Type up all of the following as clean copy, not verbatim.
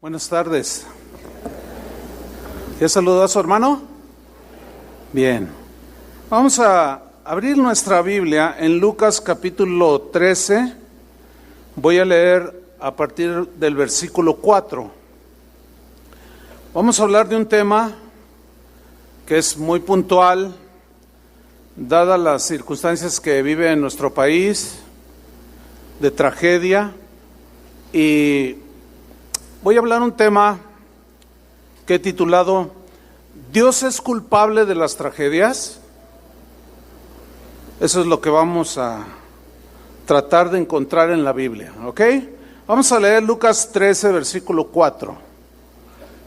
Buenas tardes. ¿Ya saludó a su hermano? Bien. Vamos a abrir nuestra Biblia en Lucas capítulo 13. Voy a leer a partir del versículo 4. Vamos a hablar de un tema que es muy puntual, dadas las circunstancias que vive en nuestro país, de tragedia, y voy a hablar un tema que he titulado ¿Dios es culpable de las tragedias? Eso es lo que vamos a tratar de encontrar en la Biblia, ¿ok? Vamos a leer Lucas 13, versículo 4.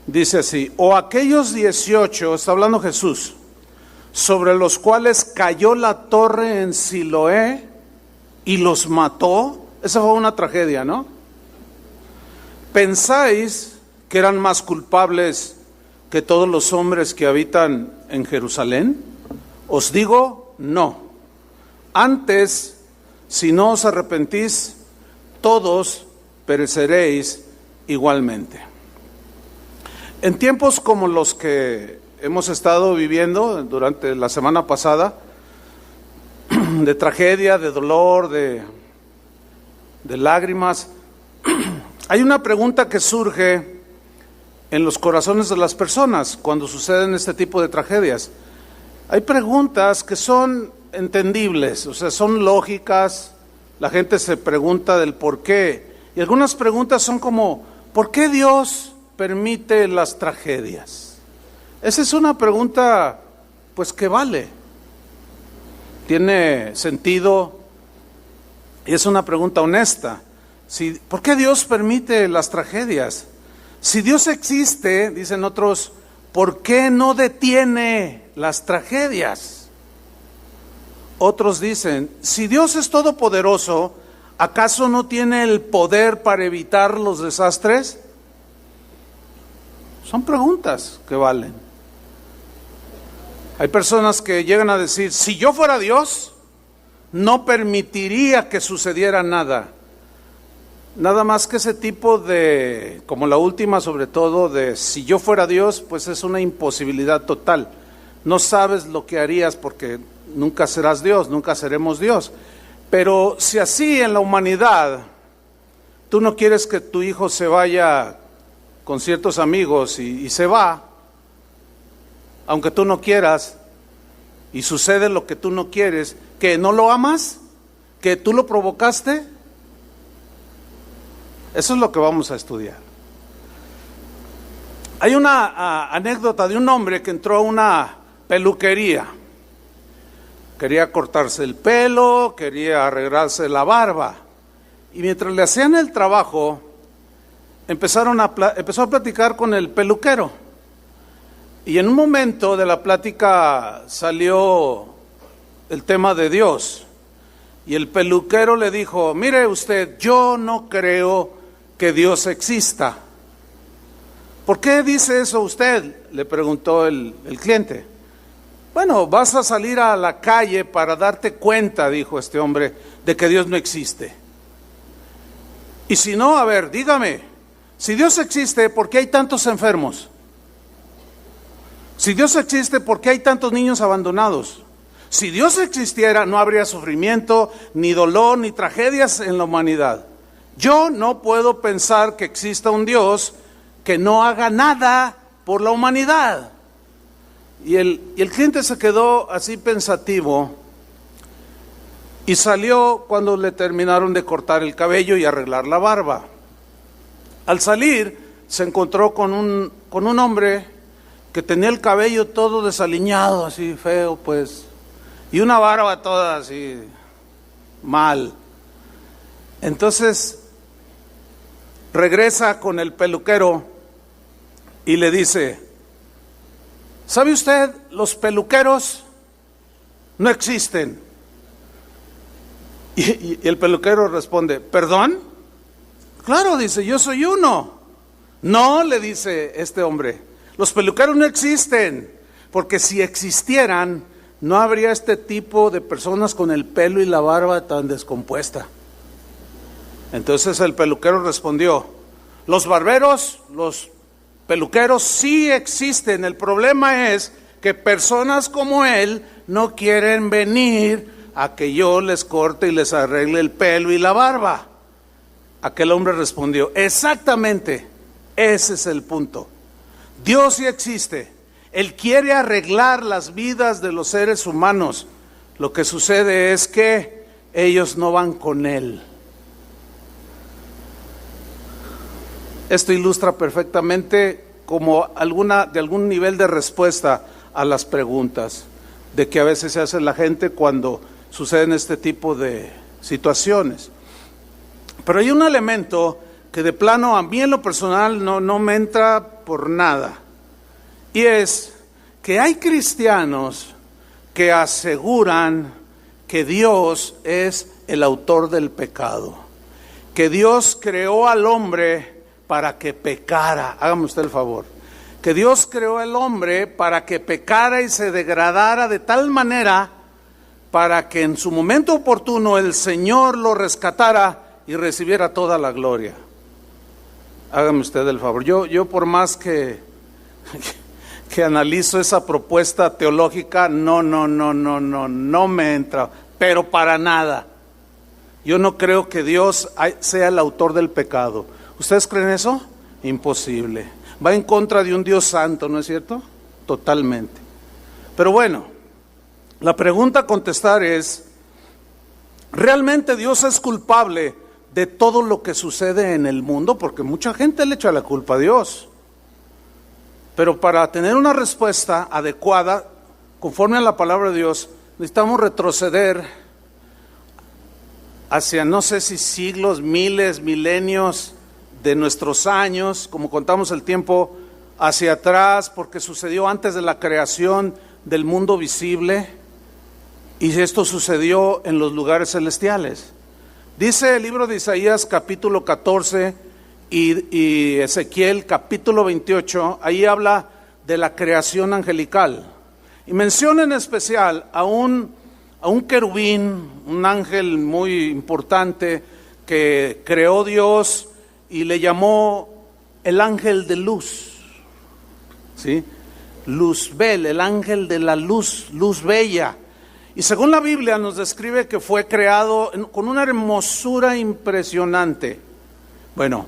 Dice así: o aquellos 18, está hablando Jesús, sobre los cuales cayó la torre en Siloé y los mató. Esa fue una tragedia, ¿no? ¿Pensáis que eran más culpables que todos los hombres que habitan en Jerusalén? Os digo, no. Antes, si no os arrepentís, todos pereceréis igualmente. En tiempos como los que hemos estado viviendo durante la semana pasada, de tragedia, de dolor, de lágrimas, hay una pregunta que surge en los corazones de las personas cuando suceden este tipo de tragedias. Hay preguntas que son entendibles, o sea, son lógicas. La gente se pregunta del por qué. Y algunas preguntas son como, ¿por qué Dios permite las tragedias? Esa es una pregunta, pues, que vale. Tiene sentido y es una pregunta honesta. ¿Por qué Dios permite las tragedias? Si Dios existe, dicen otros, ¿por qué no detiene las tragedias? Otros dicen, si Dios es todopoderoso, ¿acaso no tiene el poder para evitar los desastres? Son preguntas que valen. Hay personas que llegan a decir, si yo fuera Dios, no permitiría que sucediera nada. Nada más que ese tipo de, como la última sobre todo, de si yo fuera Dios, pues es una imposibilidad total. No sabes lo que harías porque nunca serás Dios, nunca seremos Dios. Pero si así en la humanidad, tú no quieres que tu hijo se vaya con ciertos amigos y se va, aunque tú no quieras, y sucede lo que tú no quieres, ¿que no lo amas? ¿Que tú lo provocaste? Eso es lo que vamos a estudiar. Hay una anécdota de un hombre que entró a una peluquería. Quería cortarse el pelo, quería arreglarse la barba. Y mientras le hacían el trabajo, empezó a platicar con el peluquero. Y en un momento de la plática salió el tema de Dios. Y el peluquero le dijo, mire usted, yo no creo que Dios exista. ¿Por qué dice eso usted?, le preguntó el cliente. Bueno, vas a salir a la calle para darte cuenta, dijo este hombre, de que Dios no existe. Y si no, a ver, dígame, si Dios existe, ¿por qué hay tantos enfermos? Si Dios existe, ¿por qué hay tantos niños abandonados? Si Dios existiera, no habría sufrimiento, ni dolor, ni tragedias en la humanidad. Yo no puedo pensar que exista un Dios que no haga nada por la humanidad. Y el cliente se quedó así pensativo y salió cuando le terminaron de cortar el cabello y arreglar la barba. Al salir se encontró con un hombre que tenía el cabello todo desaliñado, así feo, pues, y una barba toda así mal. Entonces regresa con el peluquero y le dice, ¿sabe usted? Los peluqueros no existen. Y el peluquero responde, ¿perdón? Claro, dice, yo soy uno. No, le dice este hombre, los peluqueros no existen, porque si existieran, no habría este tipo de personas con el pelo y la barba tan descompuesta. Entonces el peluquero respondió, Los barberos, los peluqueros sí existen. El problema es que personas como él no quieren venir a que yo les corte y les arregle el pelo y la barba. Aquel hombre respondió: exactamente, ese es el punto. Dios sí existe. Él quiere arreglar las vidas de los seres humanos. Lo que sucede es que ellos no van con él. Esto ilustra perfectamente como de algún nivel de respuesta a las preguntas de que a veces se hace la gente cuando suceden este tipo de situaciones. Pero hay un elemento que de plano a mí en lo personal no me entra por nada, y es que hay cristianos que aseguran que Dios es el autor del pecado, que Dios creó al hombre para que pecara. Hágame usted el favor. Que Dios creó al hombre para que pecara y se degradara de tal manera para que en su momento oportuno el Señor lo rescatara y recibiera toda la gloria. Hágame usted el favor. Yo por más que analizo esa propuesta teológica, no me entra, pero para nada. Yo no creo que Dios sea el autor del pecado. ¿Ustedes creen eso? Imposible. Va en contra de un Dios santo, ¿no es cierto? Totalmente. Pero bueno, la pregunta a contestar es: ¿realmente Dios es culpable de todo lo que sucede en el mundo? Porque mucha gente le echa la culpa a Dios. Pero para tener una respuesta adecuada, conforme a la palabra de Dios, necesitamos retroceder hacia no sé si siglos, miles, milenios de nuestros años, como contamos el tiempo hacia atrás, porque sucedió antes de la creación del mundo visible, y esto sucedió en los lugares celestiales. Dice el libro de Isaías capítulo 14 y Ezequiel capítulo 28, ahí habla de la creación angelical, y menciona en especial a un querubín, un ángel muy importante que creó Dios y le llamó el ángel de luz, ¿sí? Luzbel, el ángel de la luz, luz bella. Y según la Biblia nos describe que fue creado con una hermosura impresionante. Bueno,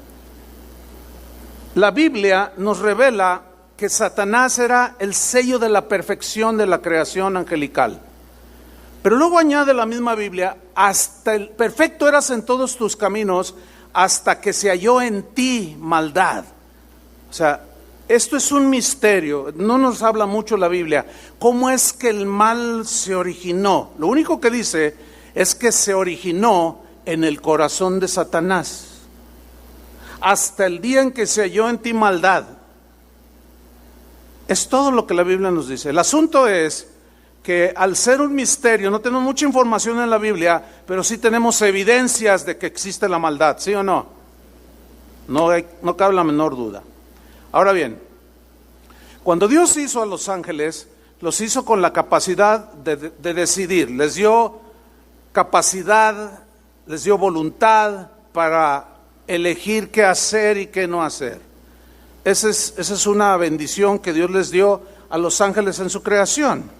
la Biblia nos revela que Satanás era el sello de la perfección de la creación angelical. Pero luego añade la misma Biblia: hasta el perfecto eras en todos tus caminos, hasta que se halló en ti maldad. O sea, esto es un misterio, no nos habla mucho la Biblia. ¿Cómo es que el mal se originó? Lo único que dice es que se originó en el corazón de Satanás. Hasta el día en que se halló en ti maldad. Es todo lo que la Biblia nos dice. El asunto es que al ser un misterio, no tenemos mucha información en la Biblia, pero sí tenemos evidencias de que existe la maldad, ¿sí o no? No cabe la menor duda. Ahora bien, cuando Dios hizo a los ángeles, los hizo con la capacidad de decidir. Les dio capacidad, les dio voluntad para elegir qué hacer y qué no hacer. Esa es una bendición que Dios les dio a los ángeles en su creación.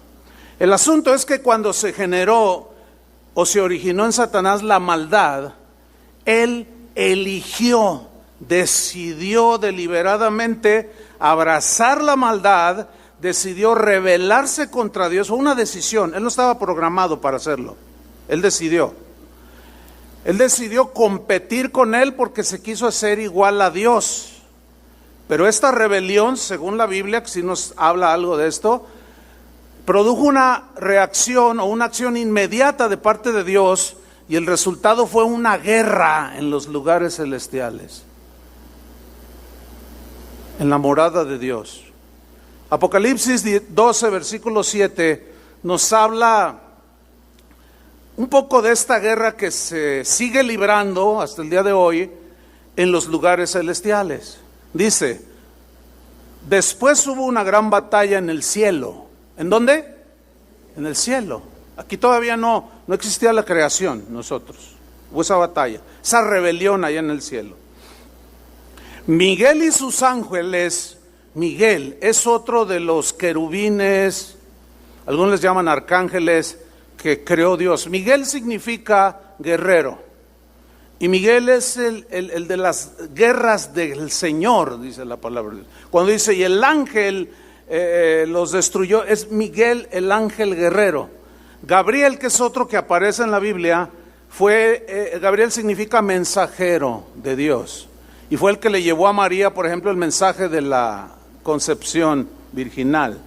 El asunto es que cuando se generó o se originó en Satanás la maldad, él eligió, decidió deliberadamente abrazar la maldad, decidió rebelarse contra Dios. Fue una decisión, él no estaba programado para hacerlo, él decidió. Él decidió competir con él porque se quiso hacer igual a Dios. Pero esta rebelión, según la Biblia, que sí nos habla algo de esto, produjo una reacción o una acción inmediata de parte de Dios, y el resultado fue una guerra en los lugares celestiales, en la morada de Dios. Apocalipsis 12, versículo 7, nos habla un poco de esta guerra que se sigue librando hasta el día de hoy en los lugares celestiales. Dice: después hubo una gran batalla en el cielo. ¿En dónde? En el cielo. Aquí todavía no existía la creación, nosotros. Hubo esa batalla, esa rebelión allá en el cielo. Miguel y sus ángeles. Miguel es otro de los querubines, algunos les llaman arcángeles, que creó Dios. Miguel significa guerrero. Y Miguel es el de las guerras del Señor, dice la palabra. Cuando dice, y el ángel los destruyó, es Miguel el ángel guerrero. Gabriel, que es otro que aparece en la Biblia, Gabriel significa mensajero de Dios. Y fue el que le llevó a María, por ejemplo, el mensaje de la concepción virginal.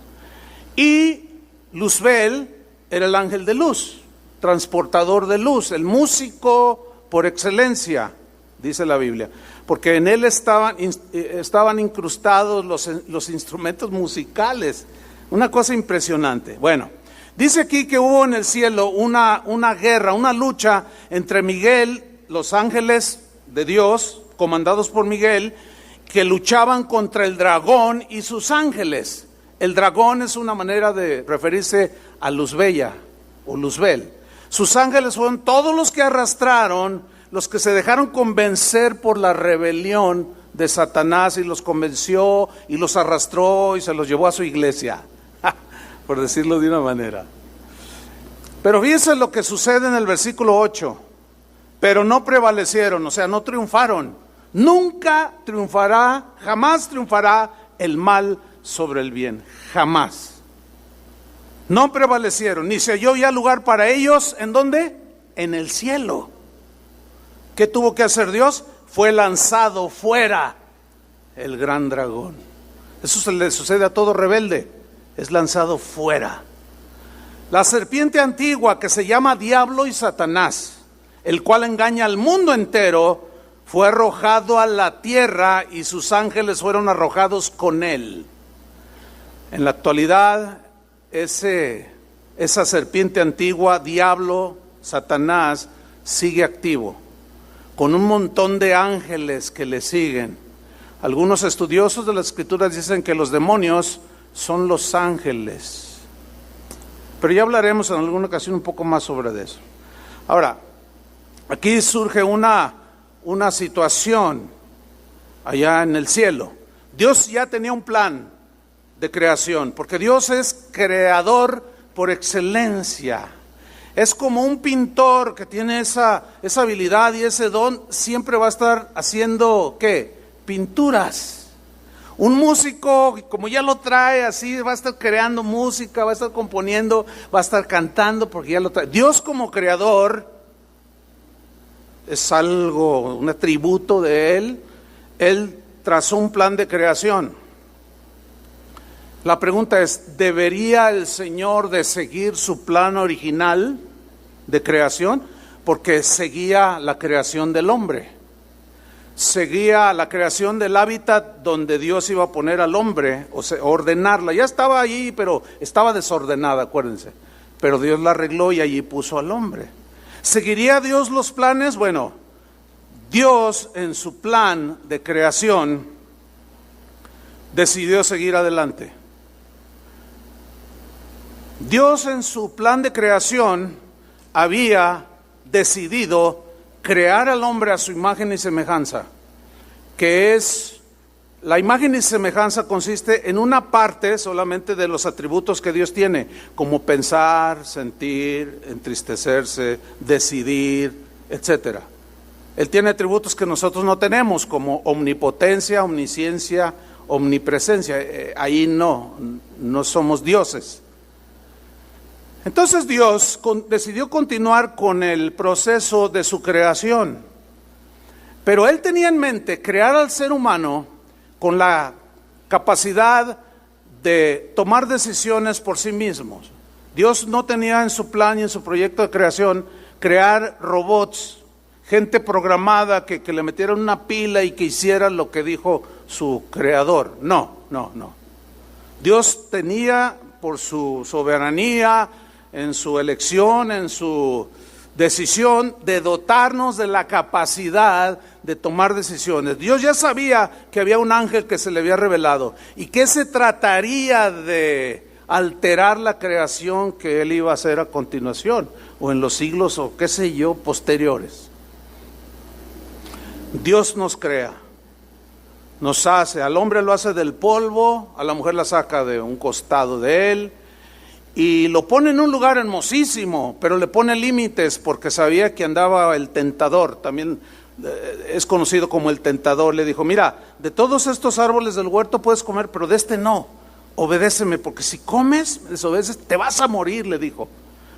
Y Luzbel era el ángel de luz, transportador de luz, el músico por excelencia, dice la Biblia, porque en él estaban incrustados los instrumentos musicales, una cosa impresionante. Bueno, dice aquí que hubo en el cielo una guerra, una lucha entre Miguel, los ángeles de Dios, comandados por Miguel, que luchaban contra el dragón y sus ángeles. El dragón es una manera de referirse a Luzbella o Luzbel. Sus ángeles fueron todos los que arrastraron, los que se dejaron convencer por la rebelión de Satanás y los convenció y los arrastró y se los llevó a su iglesia, por decirlo de una manera. Pero fíjense lo que sucede en el versículo 8. Pero no prevalecieron, o sea, no triunfaron. Nunca triunfará, jamás triunfará el mal sobre el bien, jamás. No prevalecieron, ni se halló ya lugar para ellos. ¿En dónde? En el cielo. ¿Qué tuvo que hacer Dios? Fue lanzado fuera el gran dragón. Eso se le sucede a todo rebelde, es lanzado fuera. La serpiente antigua, que se llama Diablo y Satanás, el cual engaña al mundo entero, fue arrojado a la tierra y sus ángeles fueron arrojados con él. En la actualidad, esa serpiente antigua, Diablo, Satanás, sigue activo, con un montón de ángeles que le siguen. Algunos estudiosos de las Escrituras dicen que los demonios son los ángeles, pero ya hablaremos en alguna ocasión un poco más sobre eso. Ahora, aquí surge una situación allá en el cielo. Dios ya tenía un plan de creación, porque Dios es creador por excelencia. Es como un pintor que tiene esa habilidad y ese don, siempre va a estar haciendo, ¿qué? Pinturas. Un músico, como ya lo trae así, va a estar creando música, va a estar componiendo, va a estar cantando, porque ya lo trae. Dios como creador es algo, un atributo de Él. Él trazó un plan de creación. La pregunta es, ¿debería el Señor de seguir su plan original de creación? Porque seguía la creación del hombre, seguía la creación del hábitat donde Dios iba a poner al hombre, o sea, ordenarla. Ya estaba allí, pero estaba desordenada, acuérdense. Pero Dios la arregló y allí puso al hombre. ¿Seguiría Dios los planes? Bueno, Dios en su plan de creación decidió seguir adelante. Dios en su plan de creación había decidido crear al hombre a su imagen y semejanza, que es, la imagen y semejanza consiste en una parte solamente de los atributos que Dios tiene, como pensar, sentir, entristecerse, decidir, etc. Él tiene atributos que nosotros no tenemos, como omnipotencia, omnisciencia, omnipresencia. Ahí no somos dioses. Entonces Dios decidió continuar con el proceso de su creación, pero Él tenía en mente crear al ser humano con la capacidad de tomar decisiones por sí mismos. Dios no tenía en su plan y en su proyecto de creación crear robots, gente programada que le metieran una pila y que hiciera lo que dijo su creador. No. Dios tenía, por su soberanía, en su elección, en su decisión, de dotarnos de la capacidad de tomar decisiones. Dios ya sabía que había un ángel que se le había revelado y que se trataría de alterar la creación que Él iba a hacer a continuación, o en los siglos, o qué sé yo, posteriores. Dios nos crea. nos hace, al hombre lo hace del polvo, a la mujer la saca de un costado de él, y lo pone en un lugar hermosísimo, pero le pone límites porque sabía que andaba el tentador, también es conocido como el tentador. Le dijo: mira, de todos estos árboles del huerto puedes comer, pero de este no, obedéceme, porque si comes, desobedeces, te vas a morir, le dijo.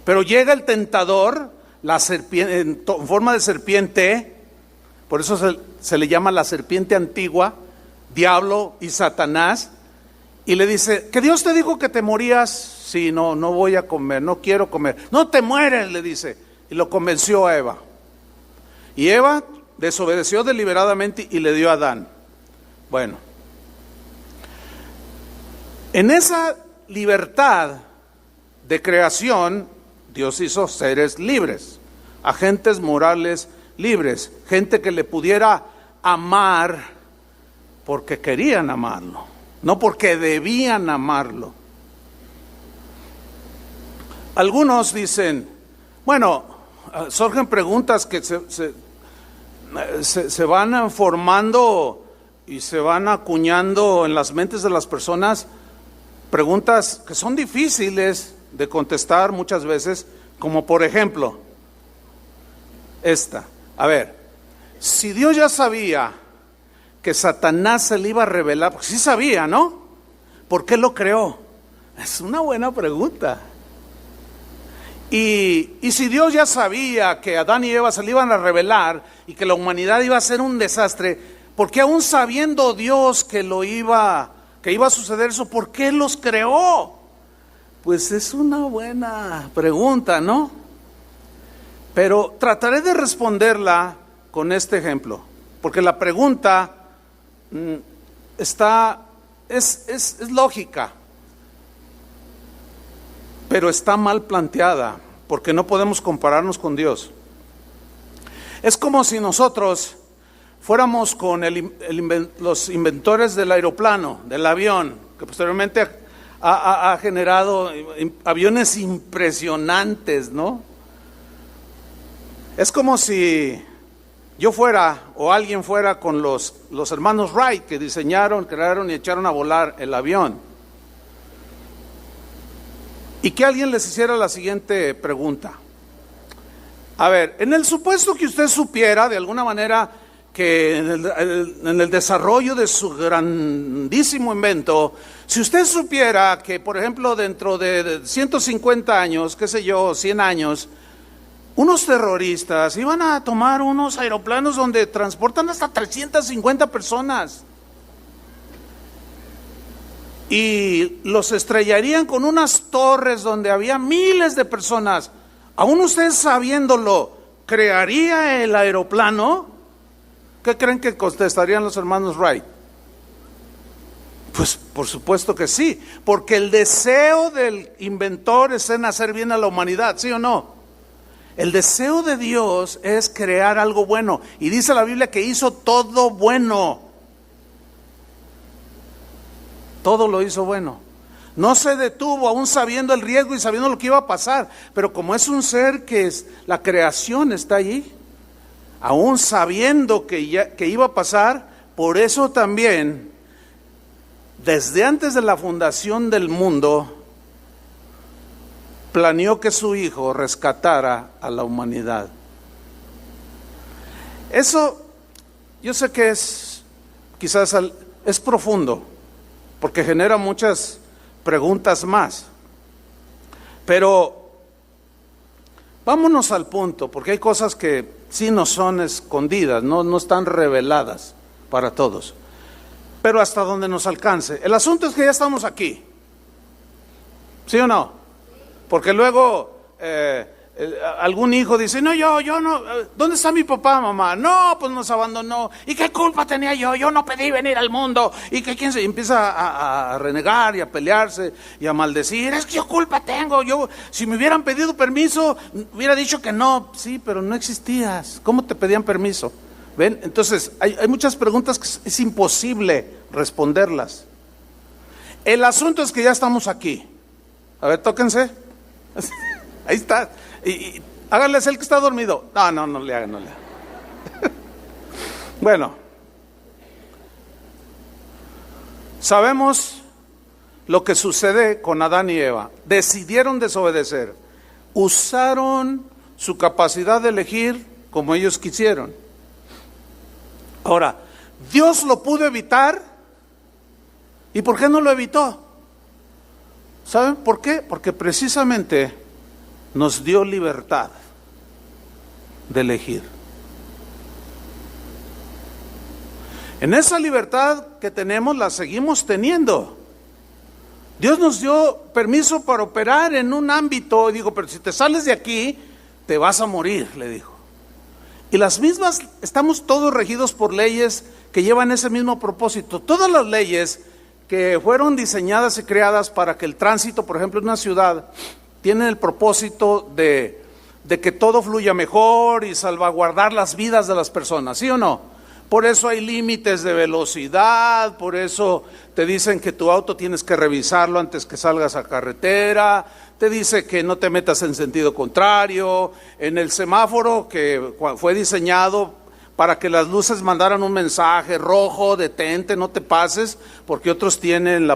Pero llega el tentador, la serpiente, en forma de serpiente, por eso se le llama la serpiente antigua, diablo y Satanás, y le dice: que Dios te dijo que te morías. Sí, no voy a comer, no quiero comer. No te mueres, le dice. Y lo convenció a Eva. Y Eva desobedeció deliberadamente y le dio a Adán. Bueno, en esa libertad de creación, Dios hizo seres libres, agentes morales libres, gente que le pudiera amar porque querían amarlo, no porque debían amarlo. Algunos dicen, bueno, surgen preguntas que se van formando y se van acuñando en las mentes de las personas, preguntas que son difíciles de contestar muchas veces, como por ejemplo esta. A ver, si Dios ya sabía que Satanás se le iba a revelar, porque sí sabía, ¿no? ¿Por qué lo creó? Es una buena pregunta. Y si Dios ya sabía que Adán y Eva se le iban a revelar y que la humanidad iba a ser un desastre, ¿por qué aún sabiendo Dios que iba a suceder eso, por qué los creó? Pues es una buena pregunta, ¿no? Pero trataré de responderla con este ejemplo, porque la pregunta es lógica, pero está mal planteada, porque no podemos compararnos con Dios. Es como si nosotros fuéramos con los inventores del aeroplano, del avión, que posteriormente ha generado aviones impresionantes, ¿no? Es como si yo fuera, o alguien fuera con los hermanos Wright, que diseñaron, crearon y echaron a volar el avión. Y que alguien les hiciera la siguiente pregunta. A ver, en el supuesto que usted supiera de alguna manera que en el desarrollo de su grandísimo invento, si usted supiera que, por ejemplo, dentro de 150 años, qué sé yo, 100 años, unos terroristas iban a tomar unos aeroplanos donde transportan hasta 350 personas. Y los estrellarían con unas torres donde había miles de personas. Aún usted sabiéndolo, ¿crearía el aeroplano? ¿Qué creen que contestarían los hermanos Wright? Pues por supuesto que sí, porque el deseo del inventor es en hacer bien a la humanidad, ¿sí o no? El deseo de Dios es crear algo bueno, y dice la Biblia que hizo todo bueno. Todo lo hizo bueno. No se detuvo, aún sabiendo el riesgo y sabiendo lo que iba a pasar. Pero como es un ser la creación está allí, aún sabiendo que iba a pasar, por eso también, desde antes de la fundación del mundo, planeó que su Hijo rescatara a la humanidad. Eso, yo sé que quizás es profundo, porque genera muchas preguntas más. Pero vámonos al punto, porque hay cosas que sí no son escondidas, no están reveladas para todos, pero hasta donde nos alcance. El asunto es que ya estamos aquí, ¿sí o no? Porque luego algún hijo dice, no, yo no, ¿dónde está mi papá, mamá? No, pues nos abandonó. ¿Y qué culpa tenía yo? Yo no pedí venir al mundo. Y que quién se empieza a renegar y a pelearse y a maldecir. Es que yo culpa tengo. Si me hubieran pedido permiso, hubiera dicho que no. Sí, pero no existías. ¿Cómo te pedían permiso? ¿Ven? Entonces, hay muchas preguntas que es imposible responderlas. El asunto es que ya estamos aquí. A ver, tóquense. Ahí está. Y háganles el que está dormido. No le hagan. Bueno, Sabemos lo que sucede con Adán y Eva. Decidieron desobedecer. Usaron su capacidad de elegir como ellos quisieron. Ahora, ¿Dios lo pudo evitar? ¿Y por qué no lo evitó? ¿Saben por qué? Porque precisamente nos dio libertad de elegir. En esa libertad que tenemos la seguimos teniendo. Dios nos dio permiso para operar en un ámbito, y digo, pero si te sales de aquí, te vas a morir, le dijo. Y las mismas, estamos todos regidos por leyes que llevan ese mismo propósito. Todas las leyes que fueron diseñadas y creadas para que el tránsito, por ejemplo, en una ciudad, tienen el propósito de que todo fluya mejor y salvaguardar las vidas de las personas, ¿sí o no? Por eso hay límites de velocidad, por eso te dicen que tu auto tienes que revisarlo antes que salgas a carretera, te dice que no te metas en sentido contrario, en el semáforo que fue diseñado para que las luces mandaran un mensaje rojo, detente, no te pases, porque otros tienen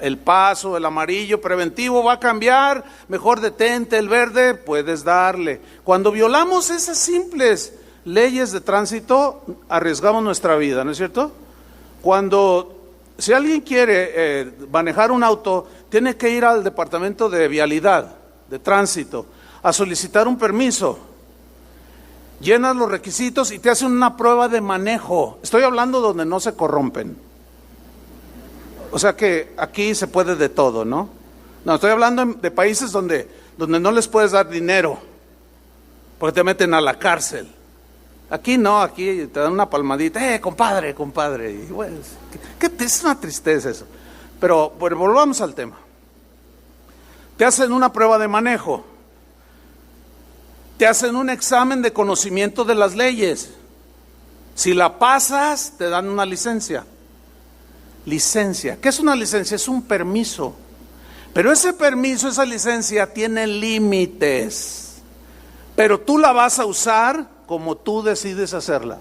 el paso, el amarillo preventivo va a cambiar, mejor detente, el verde puedes darle. Cuando violamos esas simples leyes de tránsito, arriesgamos nuestra vida, ¿no es cierto? Si alguien quiere manejar un auto, tiene que ir al departamento de vialidad, de tránsito, a solicitar un permiso. Llenas los requisitos y te hacen una prueba de manejo. Estoy hablando donde no se corrompen. O sea que aquí se puede de todo, ¿no? No, estoy hablando de países donde no les puedes dar dinero, porque te meten a la cárcel. Aquí no, aquí te dan una palmadita, compadre. Y bueno, es una tristeza eso. Pero bueno, volvamos al tema. Te hacen una prueba de manejo. Te hacen un examen de conocimiento de las leyes. Si la pasas, te dan una licencia. Licencia. ¿Qué es una licencia? Es un permiso. Pero ese permiso, esa licencia tiene límites. Pero tú la vas a usar como tú decides hacerla.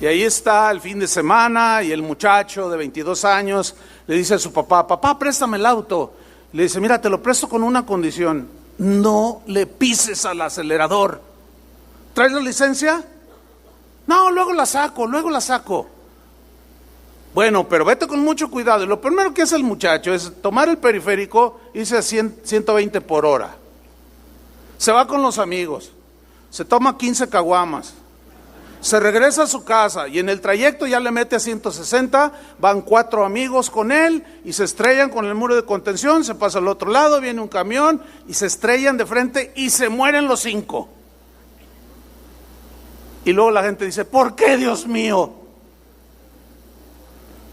Y ahí está el fin de semana y el muchacho de 22 años le dice a su papá, papá, préstame el auto. Le dice, mira, te lo presto con una condición, no le pises al acelerador. ¿Traes la licencia? No, luego la saco. Bueno, pero vete con mucho cuidado. Y lo primero que hace el muchacho es tomar el periférico y irse a 120 por hora. Se va con los amigos, se toma 15 caguamas, se regresa a su casa y en el trayecto ya le mete a 160, van 4 amigos con él y se estrellan con el muro de contención, se pasa al otro lado, viene un camión y se estrellan de frente y se mueren los 5. Y luego la gente dice, ¿por qué, Dios mío?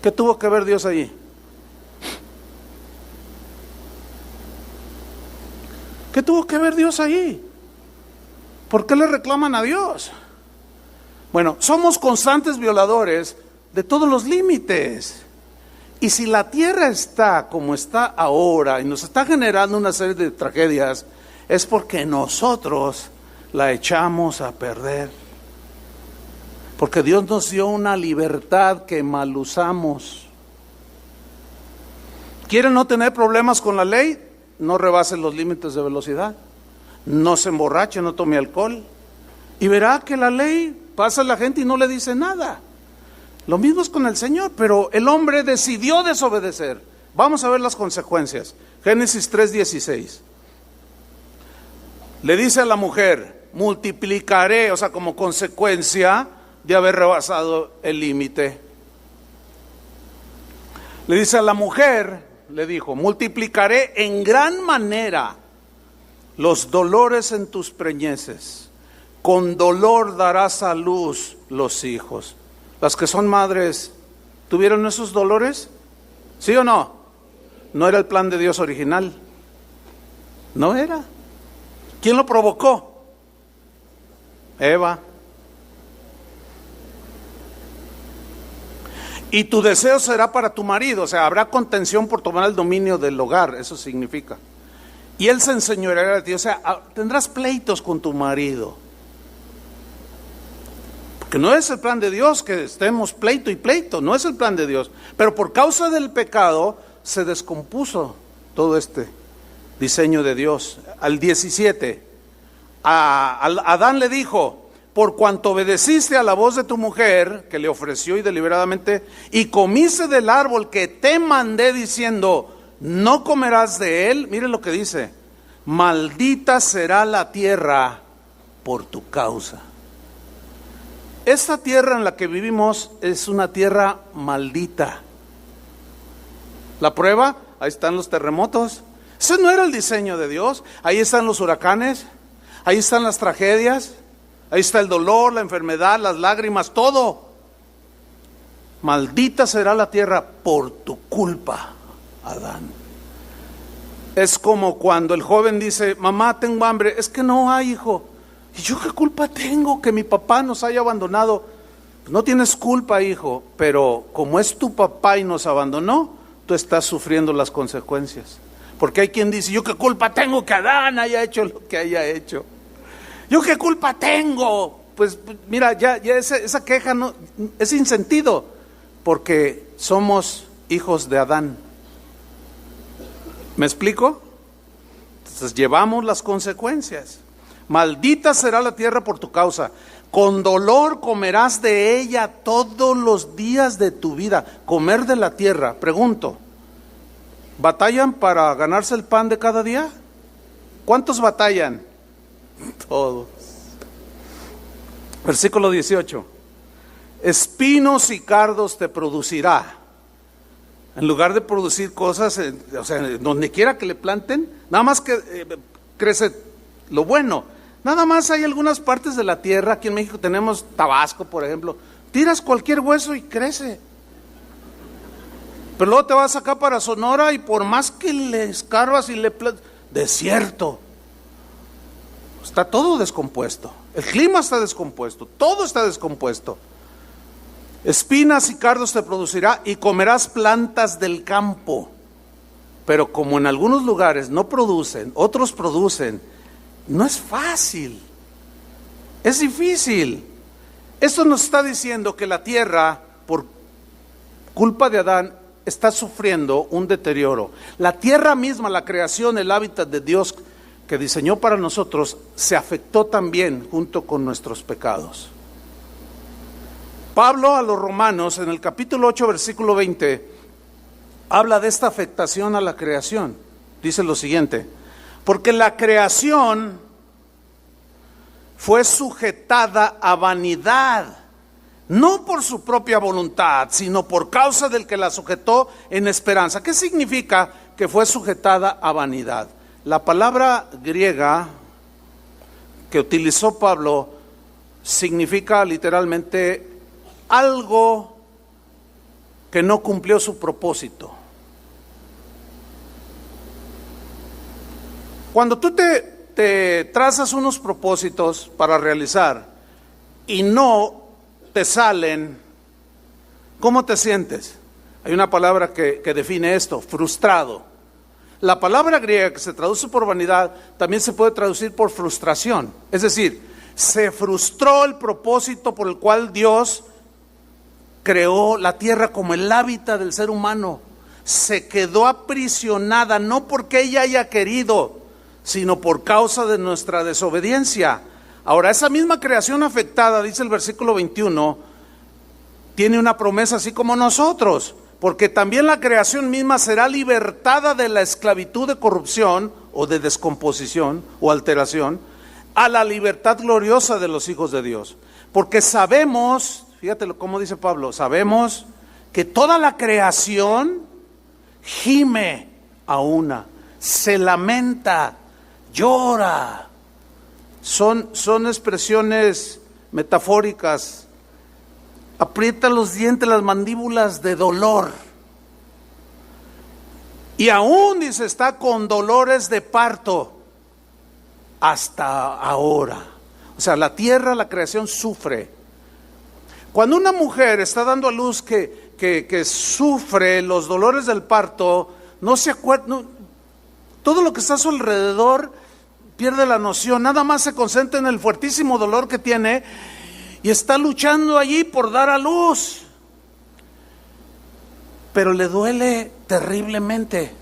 ¿Qué tuvo que ver Dios allí? ¿Qué tuvo que ver Dios ahí? ¿Por qué le reclaman a Dios? Bueno, somos constantes violadores de todos los límites. Y si la tierra está como está ahora y nos está generando una serie de tragedias, es porque nosotros la echamos a perder. Porque Dios nos dio una libertad que mal usamos. ¿Quieren no tener problemas con la ley? No rebase los límites de velocidad, no se emborrache, no tome alcohol, y verá que la ley pasa a la gente y no le dice nada. Lo mismo es con el Señor, pero el hombre decidió desobedecer. Vamos a ver las consecuencias. Génesis 3:16. Le dice a la mujer, multiplicaré, o sea, como consecuencia de haber rebasado el límite. Le dice a la mujer, le dijo, multiplicaré en gran manera los dolores en tus preñeces, con dolor darás a luz los hijos. Las que son madres, ¿tuvieron esos dolores? ¿Sí o no? No era el plan de Dios original. No era. ¿Quién lo provocó? Eva. Y tu deseo será para tu marido, o sea, habrá contención por tomar el dominio del hogar, eso significa. Y él se enseñoreará de ti, o sea, tendrás pleitos con tu marido. Porque no es el plan de Dios que estemos pleito y pleito, no es el plan de Dios. Pero por causa del pecado se descompuso todo este diseño de Dios. Al 17, a Adán le dijo: por cuanto obedeciste a la voz de tu mujer, que le ofreció y deliberadamente, y comiste del árbol que te mandé diciendo, no comerás de él. Mire lo que dice: maldita será la tierra por tu causa. Esta tierra en la que vivimos es una tierra maldita. La prueba, ahí están los terremotos. Ese no era el diseño de Dios. Ahí están los huracanes, ahí están las tragedias, ahí está el dolor, la enfermedad, las lágrimas, todo. Maldita será la tierra por tu culpa, Adán. Es como cuando el joven dice: mamá, tengo hambre. Es que no hay, hijo. ¿Y yo qué culpa tengo que mi papá nos haya abandonado? Pues no tienes culpa, hijo, pero como es tu papá y nos abandonó, tú estás sufriendo las consecuencias. Porque hay quien dice: yo qué culpa tengo que Adán haya hecho lo que haya hecho. Yo qué culpa tengo. Pues mira, ya esa queja no es sin sentido, porque somos hijos de Adán. ¿Me explico? Entonces llevamos las consecuencias. Maldita será la tierra por tu causa. Con dolor comerás de ella todos los días de tu vida. Comer de la tierra. Pregunto, ¿batallan para ganarse el pan de cada día? ¿Cuántos batallan? Todos. Versículo 18. Espinos y cardos te producirá. En lugar de producir cosas, o sea, donde quiera que le planten, nada más que crece lo bueno. Nada más hay algunas partes de la tierra, aquí en México tenemos Tabasco, por ejemplo, tiras cualquier hueso y crece. Pero luego te vas acá para Sonora y por más que le escarbas y desierto. Está todo descompuesto. El clima está descompuesto, todo está descompuesto. Espinas y cardos te producirá y comerás plantas del campo. Pero como en algunos lugares no producen, otros producen, no es fácil, es difícil. Esto nos está diciendo que la tierra, por culpa de Adán, está sufriendo un deterioro. La tierra misma, la creación, el hábitat de Dios que diseñó para nosotros, se afectó también junto con nuestros pecados. Pablo a los Romanos, en el capítulo 8, versículo 20, habla de esta afectación a la creación. Dice lo siguiente: porque la creación fue sujetada a vanidad, no por su propia voluntad, sino por causa del que la sujetó en esperanza. ¿Qué significa que fue sujetada a vanidad? La palabra griega que utilizó Pablo significa literalmente algo que no cumplió su propósito. Cuando tú te trazas unos propósitos para realizar y no te salen, ¿cómo te sientes? Hay una palabra que define esto: frustrado. La palabra griega que se traduce por vanidad también se puede traducir por frustración. Es decir, se frustró el propósito por el cual Dios creó la tierra como el hábitat del ser humano. Se quedó aprisionada, no porque ella haya querido, sino por causa de nuestra desobediencia. Ahora, esa misma creación afectada, dice el versículo 21, tiene una promesa así como nosotros, porque también la creación misma será libertada de la esclavitud de corrupción o de descomposición o alteración a la libertad gloriosa de los hijos de Dios. Porque sabemos, fíjate cómo dice Pablo, sabemos que toda la creación gime a una, se lamenta, llora. Son expresiones metafóricas. Aprieta los dientes, las mandíbulas de dolor. Y aún, dice, está con dolores de parto hasta ahora. O sea, la tierra, la creación sufre. Cuando una mujer está dando a luz que sufre los dolores del parto, no se acuerda, todo lo que está a su alrededor pierde la noción, nada más se concentra en el fuertísimo dolor que tiene y está luchando allí por dar a luz, pero le duele terriblemente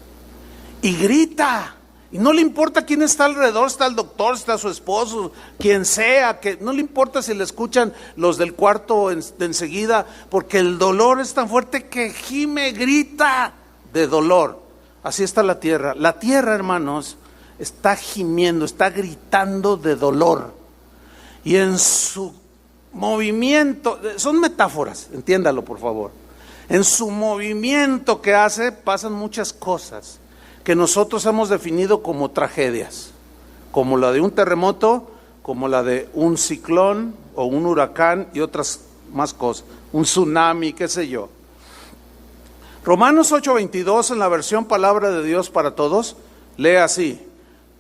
y grita. Y no le importa quién está alrededor, está el doctor, está su esposo, quien sea, que no le importa si le escuchan los del cuarto de enseguida, porque el dolor es tan fuerte que gime, grita de dolor. Así está la tierra. La tierra, hermanos, está gimiendo, está gritando de dolor. Y en su movimiento, son metáforas, entiéndalo por favor. En su movimiento que hace pasan muchas cosas que nosotros hemos definido como tragedias, como la de un terremoto, como la de un ciclón o un huracán y otras más cosas, un tsunami, qué sé yo. Romanos 8:22 en la versión Palabra de Dios para Todos, lee así: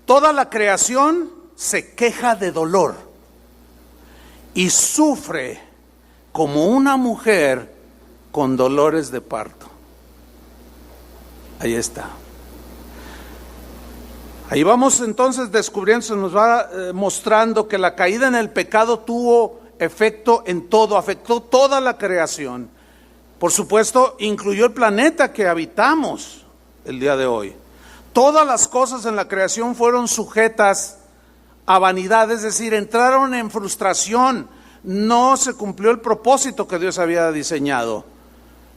toda la creación se queja de dolor y sufre como una mujer con dolores de parto. Ahí está. Ahí vamos entonces descubriendo, se nos va mostrando que la caída en el pecado tuvo efecto en todo, afectó toda la creación. Por supuesto, incluyó el planeta que habitamos el día de hoy. Todas las cosas en la creación fueron sujetas a vanidad, es decir, entraron en frustración. No se cumplió el propósito que Dios había diseñado.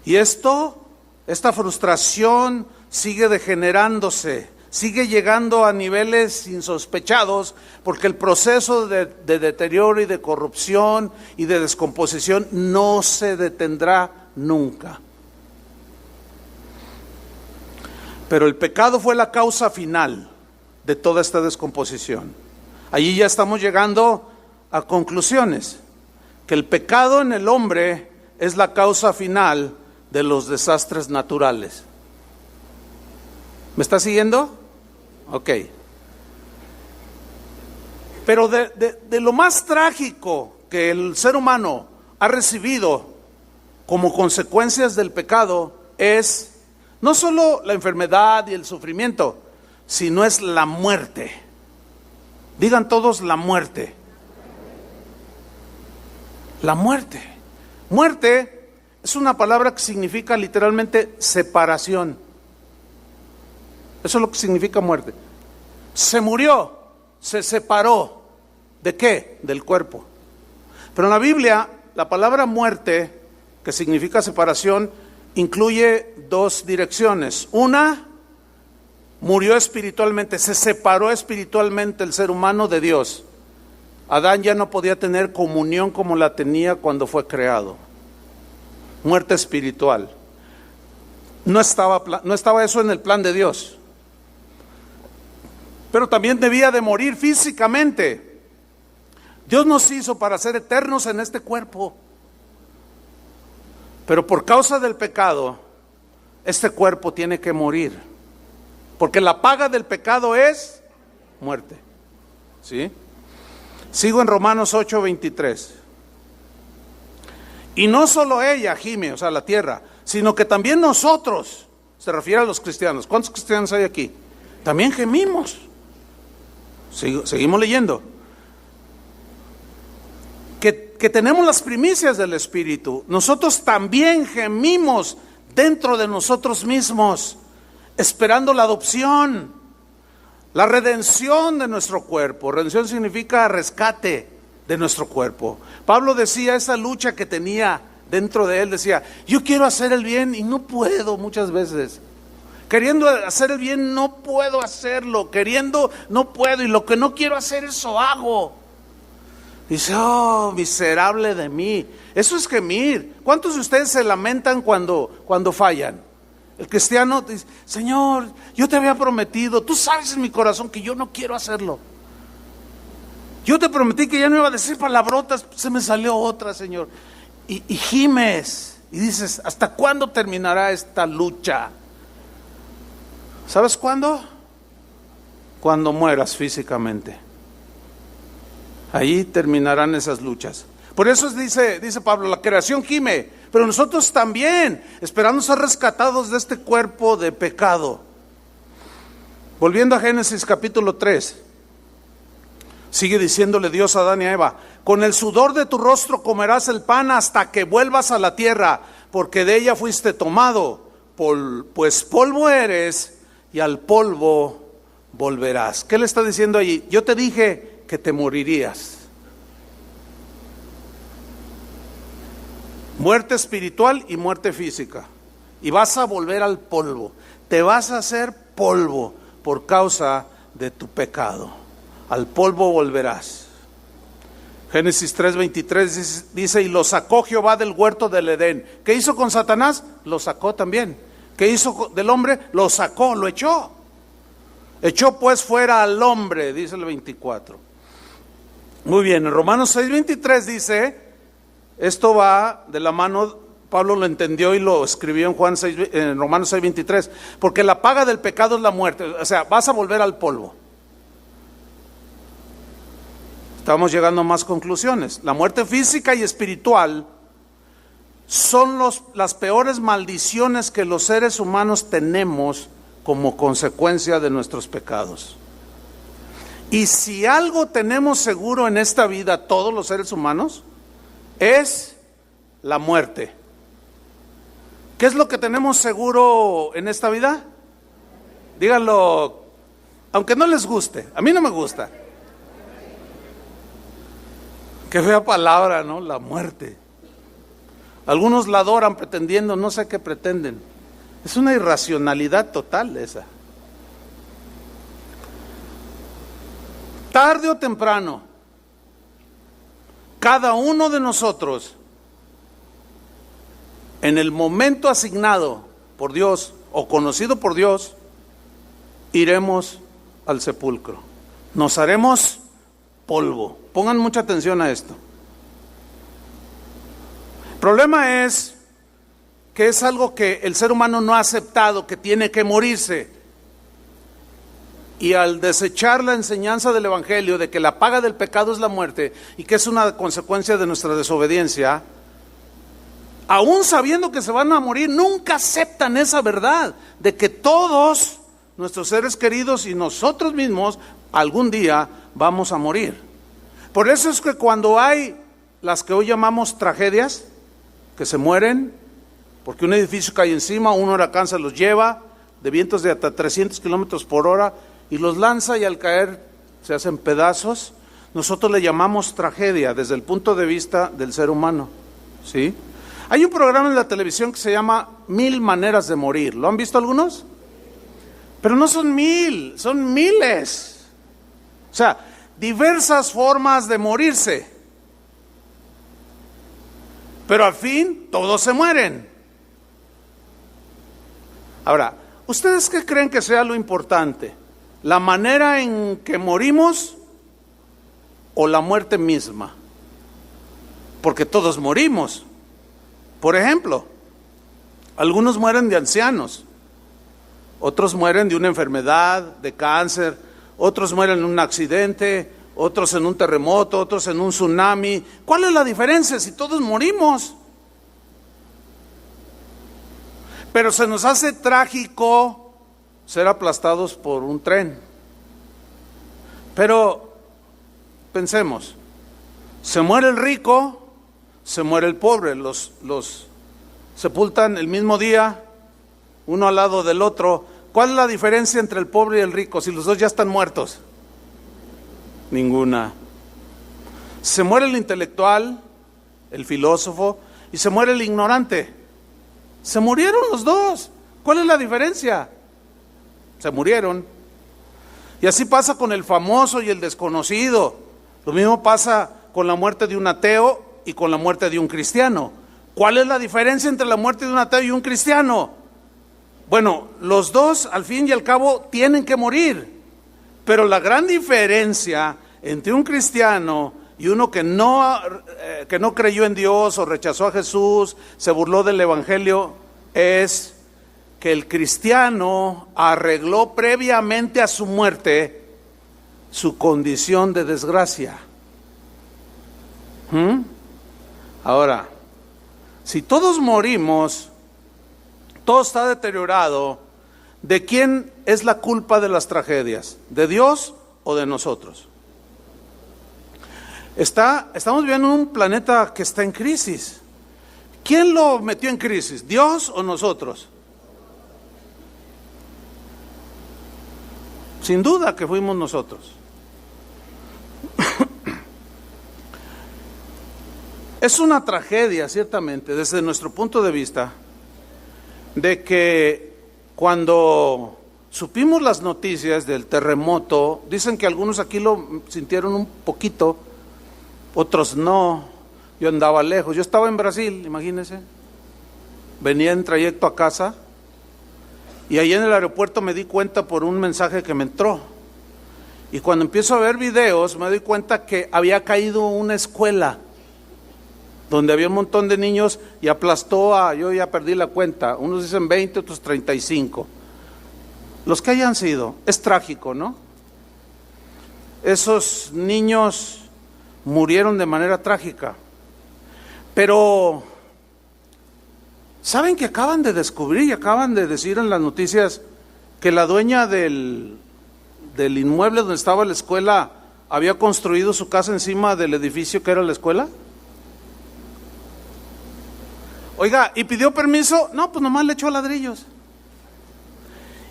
Y esta frustración sigue degenerándose, sigue llegando a niveles insospechados, porque el proceso de deterioro y de corrupción y de descomposición no se detendrá nunca. Pero el pecado fue la causa final de toda esta descomposición. Allí ya estamos llegando a conclusiones, que el pecado en el hombre es la causa final de los desastres naturales. ¿Me está siguiendo? Ok. Pero de lo más trágico que el ser humano ha recibido como consecuencias del pecado es no solo la enfermedad y el sufrimiento, sino es la muerte. Digan todos la muerte. La muerte. Muerte es una palabra que significa literalmente separación. Eso es lo que significa muerte. Se murió, se separó. ¿De qué? Del cuerpo. Pero en la Biblia, la palabra muerte, que significa separación, incluye dos direcciones. Una, murió espiritualmente, se separó espiritualmente el ser humano de Dios. Adán ya no podía tener comunión como la tenía cuando fue creado. Muerte espiritual. No estaba eso en el plan de Dios. Pero también debía de morir físicamente. Dios nos hizo para ser eternos en este cuerpo. Pero por causa del pecado, este cuerpo tiene que morir. Porque la paga del pecado es muerte. ¿Sí? Sigo en Romanos 8:23. Y no solo ella gime, o sea, la tierra, sino que también nosotros, se refiere a los cristianos. ¿Cuántos cristianos hay aquí? También gemimos. Seguimos leyendo. Que tenemos las primicias del Espíritu. Nosotros también gemimos dentro de nosotros mismos, esperando la adopción, la redención de nuestro cuerpo. Redención significa rescate de nuestro cuerpo. Pablo decía, esa lucha que tenía dentro de él, decía, yo quiero hacer el bien y no puedo muchas veces. Queriendo hacer el bien no puedo hacerlo, queriendo no puedo, y lo que no quiero hacer eso hago. Dice, oh, miserable de mí. Eso es gemir. ¿Cuántos de ustedes se lamentan cuando fallan? El cristiano dice, Señor, yo te había prometido, tú sabes en mi corazón que yo no quiero hacerlo. Yo te prometí que ya no iba a decir palabrotas, se me salió otra, Señor. Y gimes, y dices, ¿hasta cuándo terminará esta lucha? ¿Sabes cuándo? Cuando mueras físicamente. Ahí terminarán esas luchas. Por eso dice Pablo, la creación gime, pero nosotros también, esperando ser rescatados de este cuerpo de pecado. Volviendo a Génesis capítulo 3, sigue diciéndole Dios a Adán y a Eva, con el sudor de tu rostro comerás el pan hasta que vuelvas a la tierra, porque de ella fuiste tomado, pues polvo eres y al polvo volverás. ¿Qué le está diciendo allí? Yo te dije que te morirías. Muerte espiritual y muerte física. Y vas a volver al polvo. Te vas a hacer polvo por causa de tu pecado. Al polvo volverás. Génesis 3:23 dice, y lo sacó Jehová del huerto del Edén. ¿Qué hizo con Satanás? Lo sacó también. ¿Qué hizo del hombre? Lo sacó, lo echó. Echó pues fuera al hombre, dice el 24. Muy bien, en Romanos 6:23 dice, esto va de la mano, Pablo lo entendió y lo escribió en Romanos 6:23, porque la paga del pecado es la muerte, o sea, vas a volver al polvo. Estamos llegando a más conclusiones. La muerte física y espiritual son las peores maldiciones que los seres humanos tenemos como consecuencia de nuestros pecados. Y si algo tenemos seguro en esta vida, todos los seres humanos, es la muerte. ¿Qué es lo que tenemos seguro en esta vida? Díganlo, aunque no les guste, a mí no me gusta. Qué fea palabra, ¿no? La muerte. Algunos la adoran pretendiendo, no sé qué pretenden. Es una irracionalidad total esa. Tarde o temprano, cada uno de nosotros, en el momento asignado por Dios o conocido por Dios, iremos al sepulcro. Nos haremos polvo. Pongan mucha atención a esto. El problema es que es algo que el ser humano no ha aceptado, que tiene que morirse. Y al desechar la enseñanza del Evangelio de que la paga del pecado es la muerte y que es una consecuencia de nuestra desobediencia, aún sabiendo que se van a morir, nunca aceptan esa verdad de que todos nuestros seres queridos y nosotros mismos algún día vamos a morir. Por eso es que cuando hay las que hoy llamamos tragedias, que se mueren porque un edificio cae encima, un huracán se los lleva de vientos de hasta 300 kilómetros por hora y los lanza y al caer se hacen pedazos, nosotros le llamamos tragedia desde el punto de vista del ser humano, ¿sí? Hay un programa en la televisión que se llama 1000 maneras de morir. ¿Lo han visto algunos? Pero no son 1000, son miles. O sea, diversas formas de morirse. Pero al fin todos se mueren. Ahora, ¿ustedes qué creen que sea lo importante? ¿La manera en que morimos o la muerte misma? Porque todos morimos. Por ejemplo, algunos mueren de ancianos, otros mueren de una enfermedad, de cáncer, otros mueren en un accidente, otros en un terremoto, otros en un tsunami. ¿Cuál es la diferencia si todos morimos? Pero se nos hace trágico ser aplastados por un tren. Pero pensemos, se muere el rico, se muere el pobre, los sepultan el mismo día, uno al lado del otro. ¿Cuál es la diferencia entre el pobre y el rico si los dos ya están muertos? Ninguna. Se muere el intelectual, el filósofo, y se muere el ignorante. Se murieron los dos. ¿Cuál es la diferencia? Se murieron. Y así pasa con el famoso y el desconocido. Lo mismo pasa con la muerte de un ateo y con la muerte de un cristiano. ¿Cuál es la diferencia entre la muerte de un ateo y un cristiano? Bueno, los dos al fin y al cabo tienen que morir, pero la gran diferencia entre un cristiano y uno que no creyó en Dios o rechazó a Jesús, se burló del Evangelio, es que el cristiano arregló previamente a su muerte su condición de desgracia. Ahora, si todos morimos, todo está deteriorado, ¿de quién es la culpa de las tragedias? ¿De Dios o de nosotros? Estamos viviendo en un planeta que está en crisis. ¿Quién lo metió en crisis? ¿Dios o nosotros? Sin duda que fuimos nosotros. Es una tragedia, ciertamente, desde nuestro punto de vista, de que cuando supimos las noticias del terremoto, dicen que algunos aquí lo sintieron un poquito, otros no. Yo andaba lejos, yo estaba en Brasil, imagínense, venía en trayecto a casa y ahí en el aeropuerto me di cuenta por un mensaje que me entró, y cuando empiezo a ver videos me doy cuenta que había caído una escuela donde había un montón de niños y aplastó yo ya perdí la cuenta, unos dicen 20, otros 35, los que hayan sido. Es trágico, ¿no? Esos niños murieron de manera trágica. Pero ¿saben que acaban de descubrir y acaban de decir en las noticias que la dueña del inmueble donde estaba la escuela había construido su casa encima del edificio que era la escuela? Oiga, ¿y pidió permiso? No, pues nomás le echó ladrillos.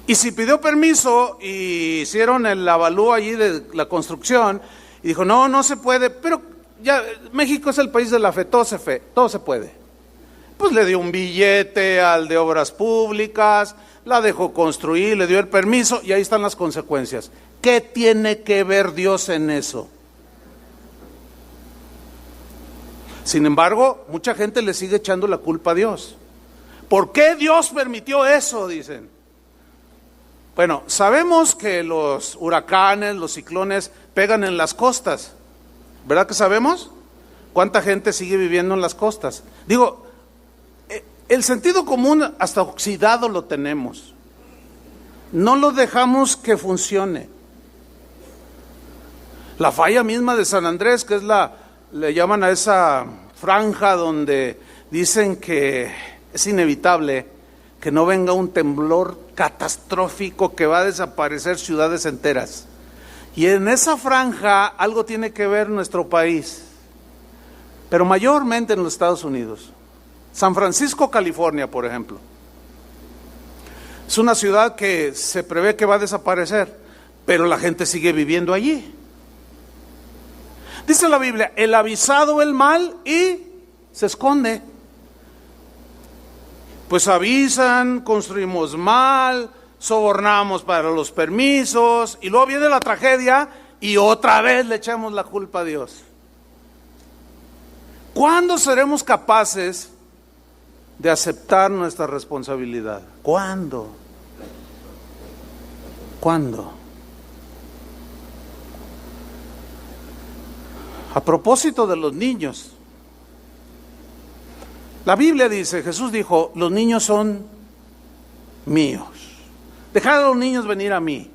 Y si pidió permiso y hicieron el avalúo allí de la construcción y dijo, no se puede, pero ya México es el país de la fe, todo se puede. Pues le dio un billete al de obras públicas, la dejó construir, le dio el permiso y ahí están las consecuencias. ¿Qué tiene que ver Dios en eso? Sin embargo, mucha gente le sigue echando la culpa a Dios. ¿Por qué Dios permitió eso? Dicen. Bueno, sabemos que los huracanes, los ciclones pegan en las costas. ¿Verdad que sabemos? ¿Cuánta gente sigue viviendo en las costas? Digo, el sentido común hasta oxidado lo tenemos. No lo dejamos que funcione. La falla misma de San Andrés, que es le llaman a esa franja donde dicen que es inevitable que no venga un temblor catastrófico que va a desaparecer ciudades enteras. Y en esa franja algo tiene que ver nuestro país, pero mayormente en los Estados Unidos. San Francisco, California, por ejemplo. Es una ciudad que se prevé que va a desaparecer, pero la gente sigue viviendo allí. Dice la Biblia, el avisado el mal y se esconde. Pues avisan, construimos mal, sobornamos para los permisos y luego viene la tragedia y otra vez le echamos la culpa a Dios. ¿Cuándo seremos capaces de aceptar nuestra responsabilidad? ¿Cuándo? ¿Cuándo? A propósito de los niños, la Biblia dice, Jesús dijo, los niños son míos. Dejad a los niños venir a mí.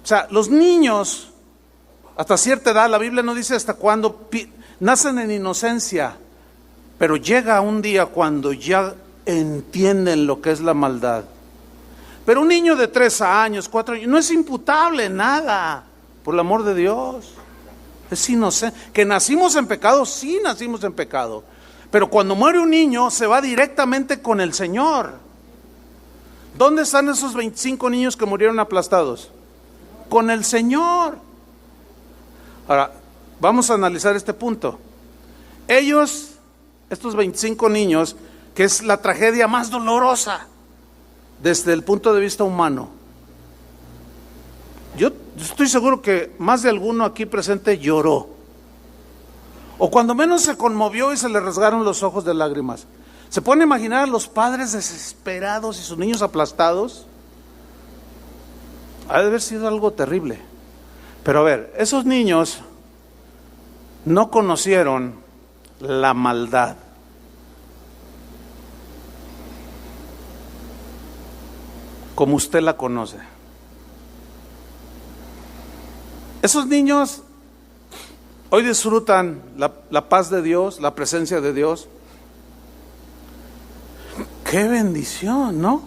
O sea, los niños, hasta cierta edad, la Biblia no dice hasta cuándo, nacen en inocencia, pero llega un día cuando ya entienden lo que es la maldad. Pero un niño de 3 años, 4 años, no es imputable nada, por el amor de Dios. Es inocente. Que nacimos en pecado, sí nacimos en pecado. Pero cuando muere un niño, se va directamente con el Señor. ¿Dónde están esos 25 niños que murieron aplastados? Con el Señor. Ahora, vamos a analizar este punto. Ellos, estos 25 niños, que es la tragedia más dolorosa desde el punto de vista humano. Yo estoy seguro que más de alguno aquí presente lloró. O cuando menos se conmovió y se le rasgaron los ojos de lágrimas. ¿Se pueden imaginar a los padres desesperados y sus niños aplastados? Ha de haber sido algo terrible. Pero a ver, esos niños no conocieron la maldad. Como usted la conoce. Esos niños hoy disfrutan la paz de Dios, la presencia de Dios. ¡Qué bendición!, ¿no?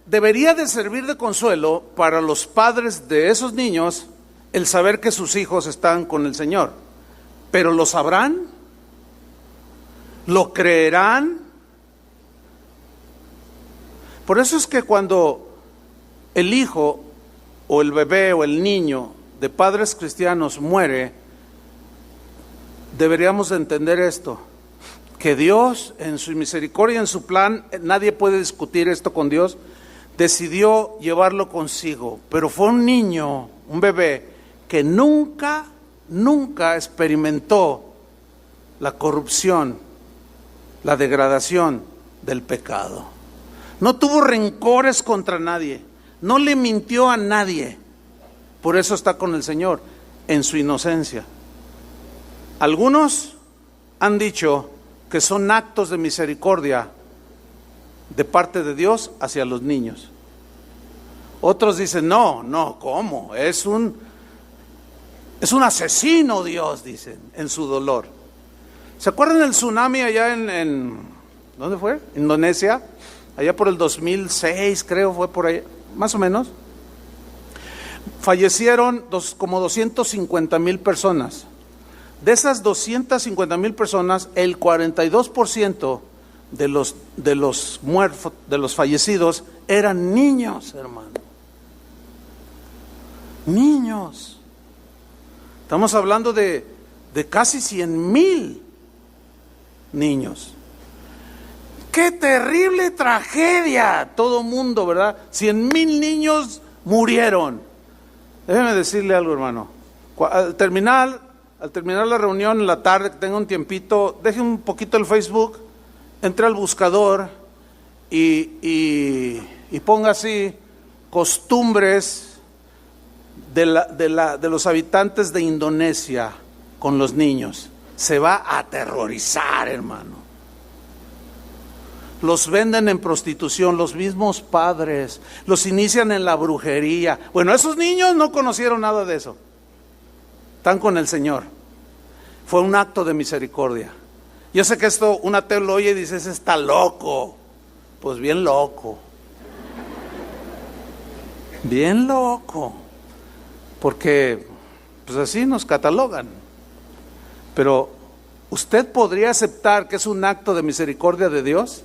Debería de servir de consuelo para los padres de esos niños el saber que sus hijos están con el Señor. Pero ¿lo sabrán? ¿Lo creerán? Por eso es que cuando el hijo o el bebé o el niño de padres cristianos muere, deberíamos de entender esto, que Dios en su misericordia, en su plan, nadie puede discutir esto con Dios, decidió llevarlo consigo, pero fue un niño, un bebé, que nunca experimentó la corrupción, la degradación del pecado. No tuvo rencores contra nadie, no le mintió a nadie, por eso está con el Señor, en su inocencia. Algunos han dicho que son actos de misericordia de parte de Dios hacia los niños. Otros dicen, no, ¿cómo? Es un asesino Dios, dicen, en su dolor. ¿Se acuerdan del tsunami allá en ¿dónde fue? Indonesia, allá por el 2006, creo, fue por ahí, más o menos. Fallecieron como 250,000 personas. De esas 250,000 personas, el 42% de los muertos, de los fallecidos, eran niños, hermano. Niños. Estamos hablando de casi 100,000 niños. ¡Qué terrible tragedia! Todo mundo, ¿verdad? 100,000 niños murieron. Déjeme decirle algo, hermano. Al terminar la reunión en la tarde, que tenga un tiempito, deje un poquito el Facebook, entre al buscador y ponga así costumbres de los habitantes de Indonesia con los niños. Se va a aterrorizar, hermano. Los venden en prostitución, los mismos padres, los inician en la brujería. Bueno, esos niños no conocieron nada de eso. Están con el Señor. Fue un acto de misericordia. Yo sé que esto, un ateo lo oye y dice, ese está loco. Pues bien loco. Bien loco. Porque, pues así nos catalogan. Pero, ¿usted podría aceptar que es un acto de misericordia de Dios?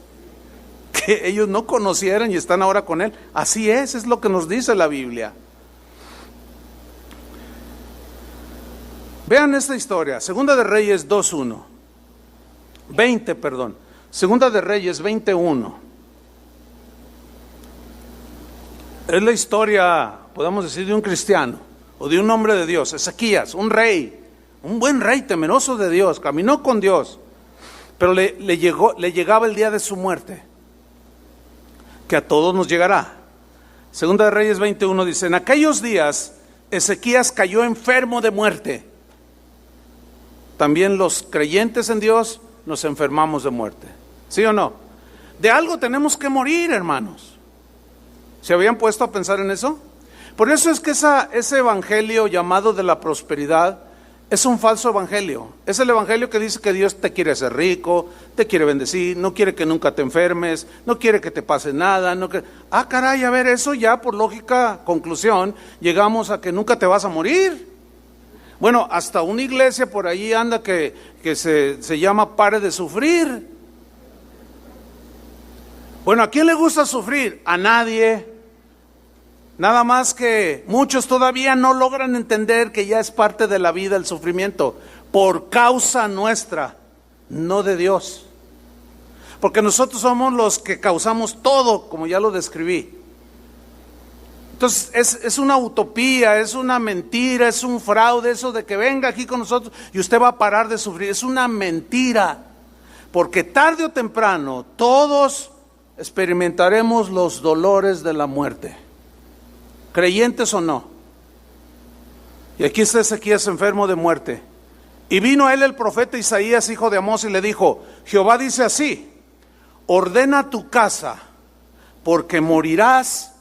Que ellos no conocieran y están ahora con Él. Así es lo que nos dice la Biblia. Vean esta historia, Segunda de Reyes 20, Segunda de Reyes 21. Es la historia, podemos decir, de un cristiano o de un hombre de Dios, Ezequías, un rey, un buen rey temeroso de Dios, caminó con Dios, pero le llegaba el día de su muerte, que a todos nos llegará. Segunda de Reyes 21 dice, en aquellos días Ezequías cayó enfermo de muerte. También los creyentes en Dios nos enfermamos de muerte. ¿Sí o no? De algo tenemos que morir, hermanos. ¿Se habían puesto a pensar en eso? Por eso es que ese evangelio llamado de la prosperidad es un falso evangelio. Es el evangelio que dice que Dios te quiere hacer rico, te quiere bendecir, no quiere que nunca te enfermes, no quiere que te pase nada. Caray, a ver, eso ya por lógica conclusión llegamos a que nunca te vas a morir. Bueno, hasta una iglesia por ahí anda que se llama Pare de Sufrir. Bueno, ¿a quién le gusta sufrir? A nadie. Nada más que muchos todavía no logran entender que ya es parte de la vida el sufrimiento, por causa nuestra, no de Dios. Porque nosotros somos los que causamos todo, como ya lo describí. Entonces es una utopía, es una mentira, es un fraude eso de que venga aquí con nosotros y usted va a parar de sufrir. Es una mentira, porque tarde o temprano todos experimentaremos los dolores de la muerte, creyentes o no. Y aquí está Ezequías enfermo de muerte. Y vino a él el profeta Isaías, hijo de Amós, y le dijo, Jehová dice así, ordena tu casa, porque morirás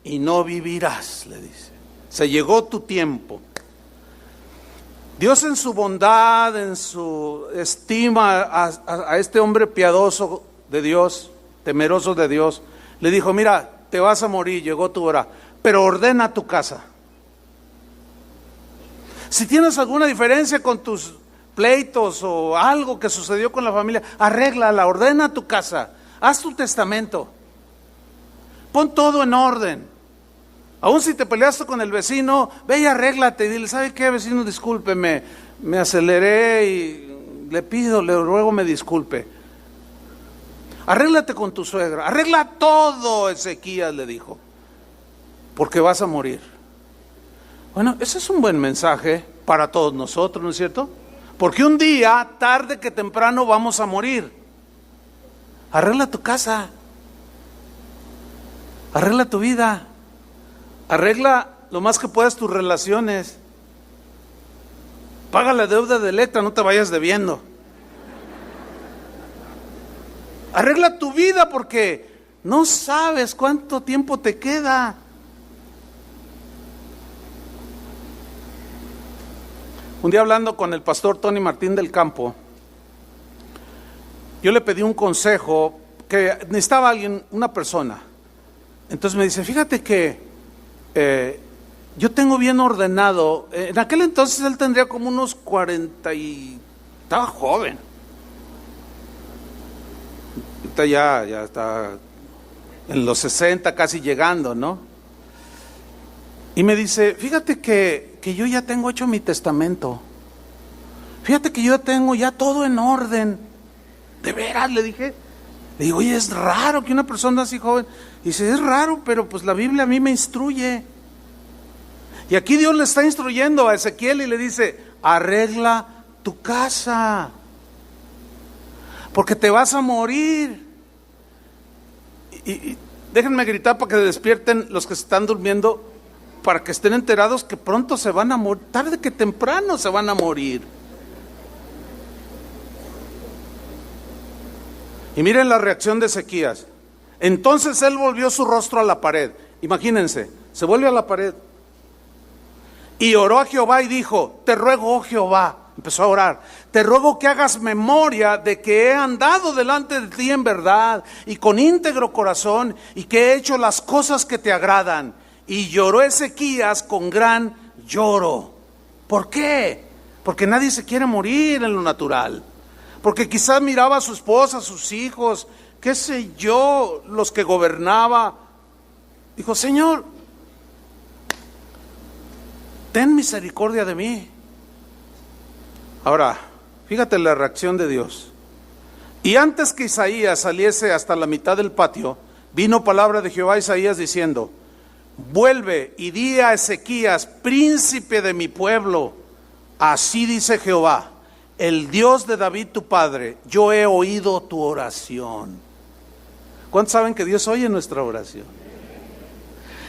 y no vivirás, le dice. Se llegó tu tiempo. Dios en su bondad, en su estima a este hombre piadoso de Dios, temeroso de Dios, le dijo, mira, te vas a morir, llegó tu hora, pero ordena tu casa. Si tienes alguna diferencia con tus pleitos o algo que sucedió con la familia, arréglala, ordena tu casa, haz tu testamento, pon todo en orden. Aún si te peleaste con el vecino, ve y arréglate y dile, ¿sabe qué, vecino? Discúlpeme, me aceleré y le ruego me disculpe. Arréglate con tu suegra, arregla todo, Ezequías le dijo, porque vas a morir. Bueno, ese es un buen mensaje para todos nosotros, ¿no es cierto? Porque un día, tarde que temprano, vamos a morir. Arregla tu casa, arregla tu vida, arregla lo más que puedas tus relaciones. Paga la deuda de Electra, no te vayas debiendo. Arregla tu vida porque no sabes cuánto tiempo te queda. Un día hablando con el pastor Tony Martín del Campo, yo le pedí un consejo que necesitaba alguien, una persona. Entonces me dice, fíjate que yo tengo bien ordenado. En aquel entonces él tendría como unos 40 y... estaba joven. Ahorita ya está en los 60 casi llegando, ¿no? Y me dice, fíjate que yo ya tengo hecho mi testamento. Fíjate que yo tengo ya todo en orden. ¿De veras? Le dije. Le digo, oye, es raro que una persona así joven. Dice, es raro, pero pues la Biblia a mí me instruye. Y aquí Dios le está instruyendo a Ezequiel y le dice, arregla tu casa, porque te vas a morir. Y déjenme gritar para que despierten los que se están durmiendo, para que estén enterados que pronto se van a morir, tarde que temprano se van a morir. Y miren la reacción de Ezequías. Entonces él volvió su rostro a la pared. Imagínense, se vuelve a la pared y oró a Jehová y dijo, te ruego, oh Jehová, empezó a orar, te ruego que hagas memoria de que he andado delante de ti en verdad y con íntegro corazón, y que he hecho las cosas que te agradan. Y lloró Ezequías con gran lloro. ¿Por qué? Porque nadie se quiere morir en lo natural. Porque quizás miraba a su esposa, a sus hijos, qué sé yo, los que gobernaba. Dijo, Señor, ten misericordia de mí. Ahora, fíjate la reacción de Dios. Y antes que Isaías saliese hasta la mitad del patio, vino palabra de Jehová a Isaías diciendo, vuelve y di a Ezequías, príncipe de mi pueblo, así dice Jehová, el Dios de David tu padre, yo he oído tu oración. ¿Cuántos saben que Dios oye nuestra oración?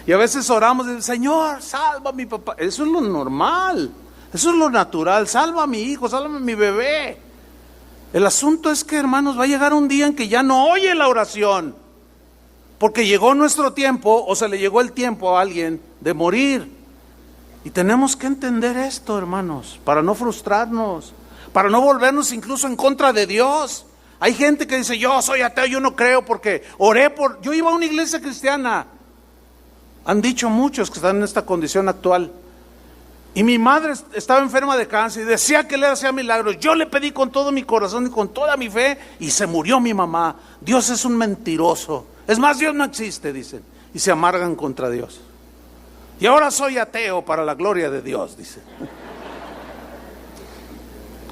Y a veces oramos y decimos, Señor, salva a mi papá. Eso es lo normal, eso es lo natural. Salva a mi hijo, salva a mi bebé. El asunto es que, hermanos, va a llegar un día en que ya no oye la oración, porque llegó nuestro tiempo, o se le llegó el tiempo a alguien de morir. Y tenemos que entender esto, hermanos, para no frustrarnos, para no volvernos incluso en contra de Dios. Hay gente que dice, yo soy ateo, yo no creo porque yo iba a una iglesia cristiana. Han dicho muchos que están en esta condición actual. Y mi madre estaba enferma de cáncer y decía que le hacía milagros. Yo le pedí con todo mi corazón y con toda mi fe y se murió mi mamá. Dios es un mentiroso. Es más, Dios no existe, dicen. Y se amargan contra Dios. Y ahora soy ateo para la gloria de Dios, dicen.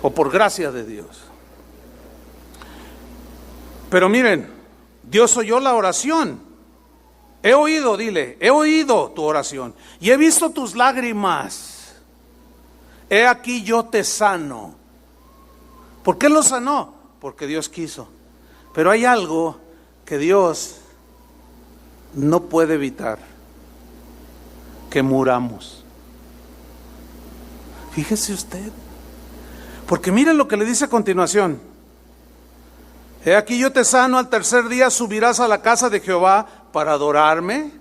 O por gracia de Dios. Pero miren, Dios oyó la oración. He oído, dile, he oído tu oración y he visto tus lágrimas. He aquí yo te sano. ¿Por qué lo sanó? Porque Dios quiso. Pero hay algo que Dios no puede evitar: que muramos. Fíjese usted, porque miren lo que le dice a continuación. He aquí yo te sano, al tercer día subirás a la casa de Jehová para adorarme.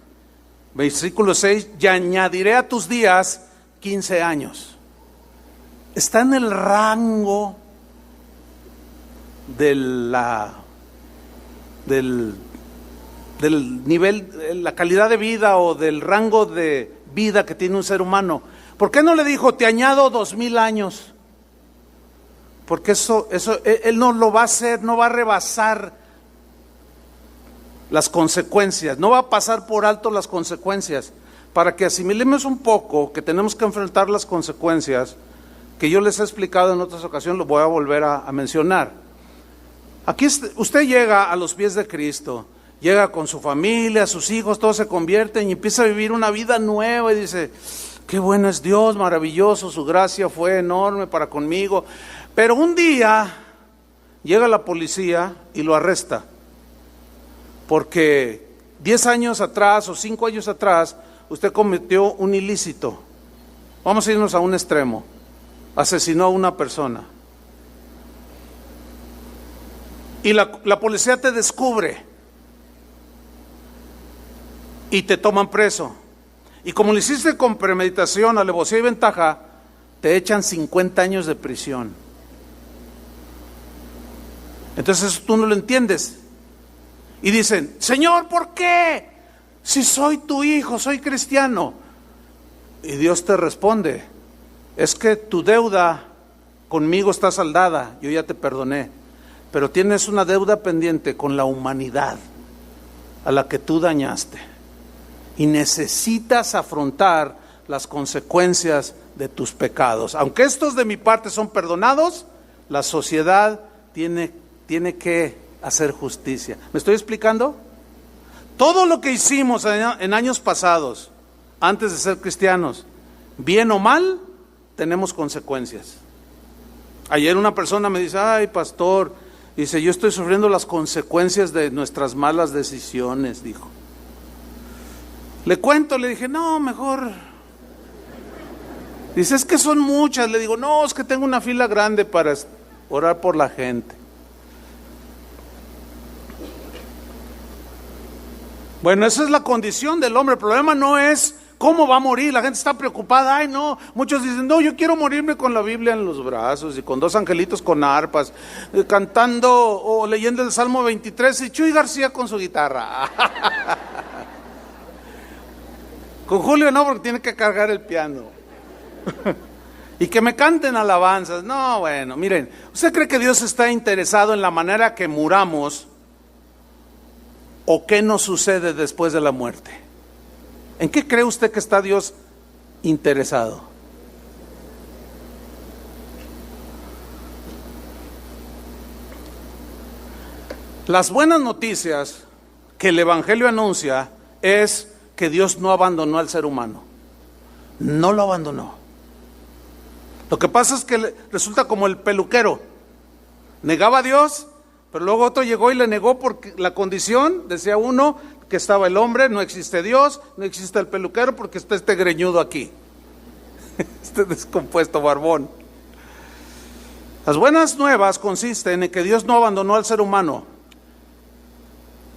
Versículo 6, y añadiré a tus días 15 años. Está en el rango del nivel, la calidad de vida o del rango de vida que tiene un ser humano. ¿Por qué no le dijo, te añado 2000 años? Porque eso, él no lo va a hacer, no va a rebasar las consecuencias, no va a pasar por alto las consecuencias. Para que asimilemos un poco que tenemos que enfrentar las consecuencias, que yo les he explicado en otras ocasiones, lo voy a volver a mencionar. Aquí usted llega a los pies de Cristo, llega con su familia, sus hijos, todos se convierten y empieza a vivir una vida nueva y dice, qué bueno es Dios, maravilloso, su gracia fue enorme para conmigo. Pero un día llega la policía y lo arresta, porque 10 años atrás o 5 años atrás usted cometió un ilícito. Vamos a irnos a un extremo. Asesinó a una persona. Y la policía te descubre. Y te toman preso. Y como lo hiciste con premeditación, alevosía y ventaja, te echan 50 años de prisión. Entonces eso tú no lo entiendes. Y dicen, Señor, ¿por qué? Si soy tu hijo, soy cristiano. Y Dios te responde, es que tu deuda conmigo está saldada, yo ya te perdoné, pero tienes una deuda pendiente con la humanidad a la que tú dañaste. Y necesitas afrontar las consecuencias de tus pecados. Aunque estos de mi parte son perdonados, la sociedad tiene que hacer justicia. ¿Me estoy explicando? Todo lo que hicimos en años pasados, antes de ser cristianos, bien o mal, tenemos consecuencias. Ayer una persona me dice, ay pastor, dice, yo estoy sufriendo las consecuencias de nuestras malas decisiones, dijo. Le cuento, le dije, no, mejor. Dice, es que son muchas. Le digo, no, es que tengo una fila grande para orar por la gente. Bueno, esa es la condición del hombre. El problema no es cómo va a morir. La gente está preocupada. Ay, no. Muchos dicen, no, yo quiero morirme con la Biblia en los brazos y con 2 angelitos con arpas, cantando o leyendo el Salmo 23 y Chuy García con su guitarra. Con Julio no, porque tiene que cargar el piano. Y que me canten alabanzas. No, bueno, miren, ¿usted cree que Dios está interesado en la manera que muramos? ¿O qué nos sucede después de la muerte? ¿En qué cree usted que está Dios interesado? Las buenas noticias que el Evangelio anuncia es que Dios no abandonó al ser humano. No lo abandonó. Lo que pasa es que resulta como el peluquero. Negaba a Dios, pero luego otro llegó y le negó porque la condición, decía uno, que estaba el hombre, no existe Dios, no existe el peluquero porque está este greñudo aquí. Este descompuesto barbón. Las buenas nuevas consisten en que Dios no abandonó al ser humano.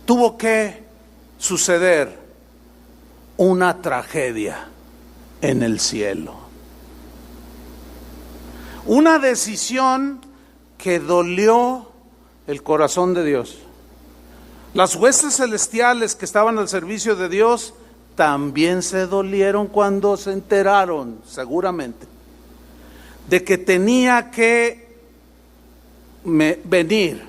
Tuvo que suceder una tragedia en el cielo. Una decisión que dolió el corazón de Dios. Las huestes celestiales que estaban al servicio de Dios también se dolieron cuando se enteraron, seguramente, de que tenía que venir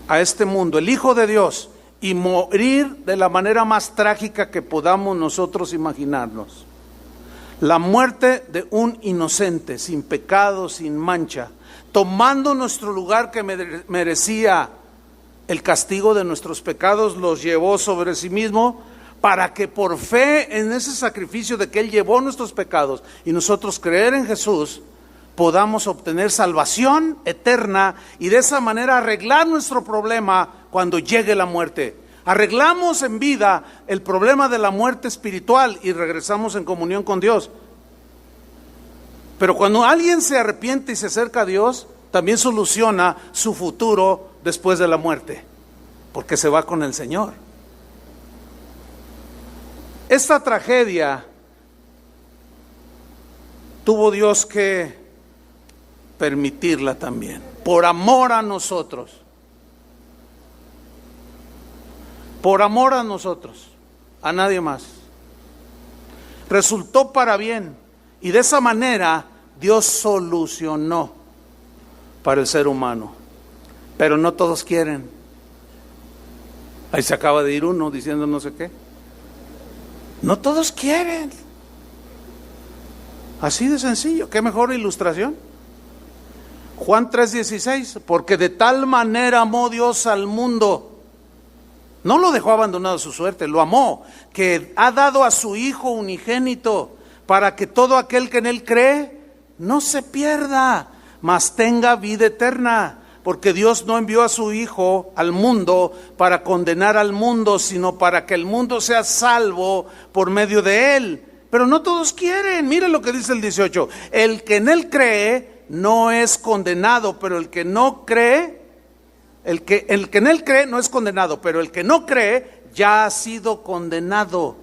a este mundo el Hijo de Dios y morir de la manera más trágica que podamos nosotros imaginarnos. La muerte de un inocente, sin pecado, sin mancha, tomando nuestro lugar que merecía el castigo de nuestros pecados, los llevó sobre sí mismo, para que por fe en ese sacrificio de que Él llevó nuestros pecados y nosotros creer en Jesús, podamos obtener salvación eterna y de esa manera arreglar nuestro problema cuando llegue la muerte. Arreglamos en vida el problema de la muerte espiritual y regresamos en comunión con Dios. Pero cuando alguien se arrepiente y se acerca a Dios, también soluciona su futuro después de la muerte, porque se va con el Señor. Esta tragedia tuvo Dios que permitirla también, por amor a nosotros. Por amor a nosotros, a nadie más. resultó para bien. Y de esa manera Dios solucionó para el ser humano. Pero no todos quieren. Ahí se acaba de ir uno diciendo no sé qué. No todos quieren. Así de sencillo. ¿Qué mejor ilustración? Juan 3:16, porque de tal manera amó Dios al mundo. No lo dejó abandonado a su suerte, lo amó, que ha dado a su Hijo unigénito, para que todo aquel que en Él cree no se pierda, mas tenga vida eterna. Porque Dios no envió a su Hijo al mundo para condenar al mundo, sino para que el mundo sea salvo por medio de Él. Pero no todos quieren. Mire lo que dice el 18. El que en Él cree no es condenado, pero el que no cree, el que en Él cree no es condenado, pero el que no cree ya ha sido condenado,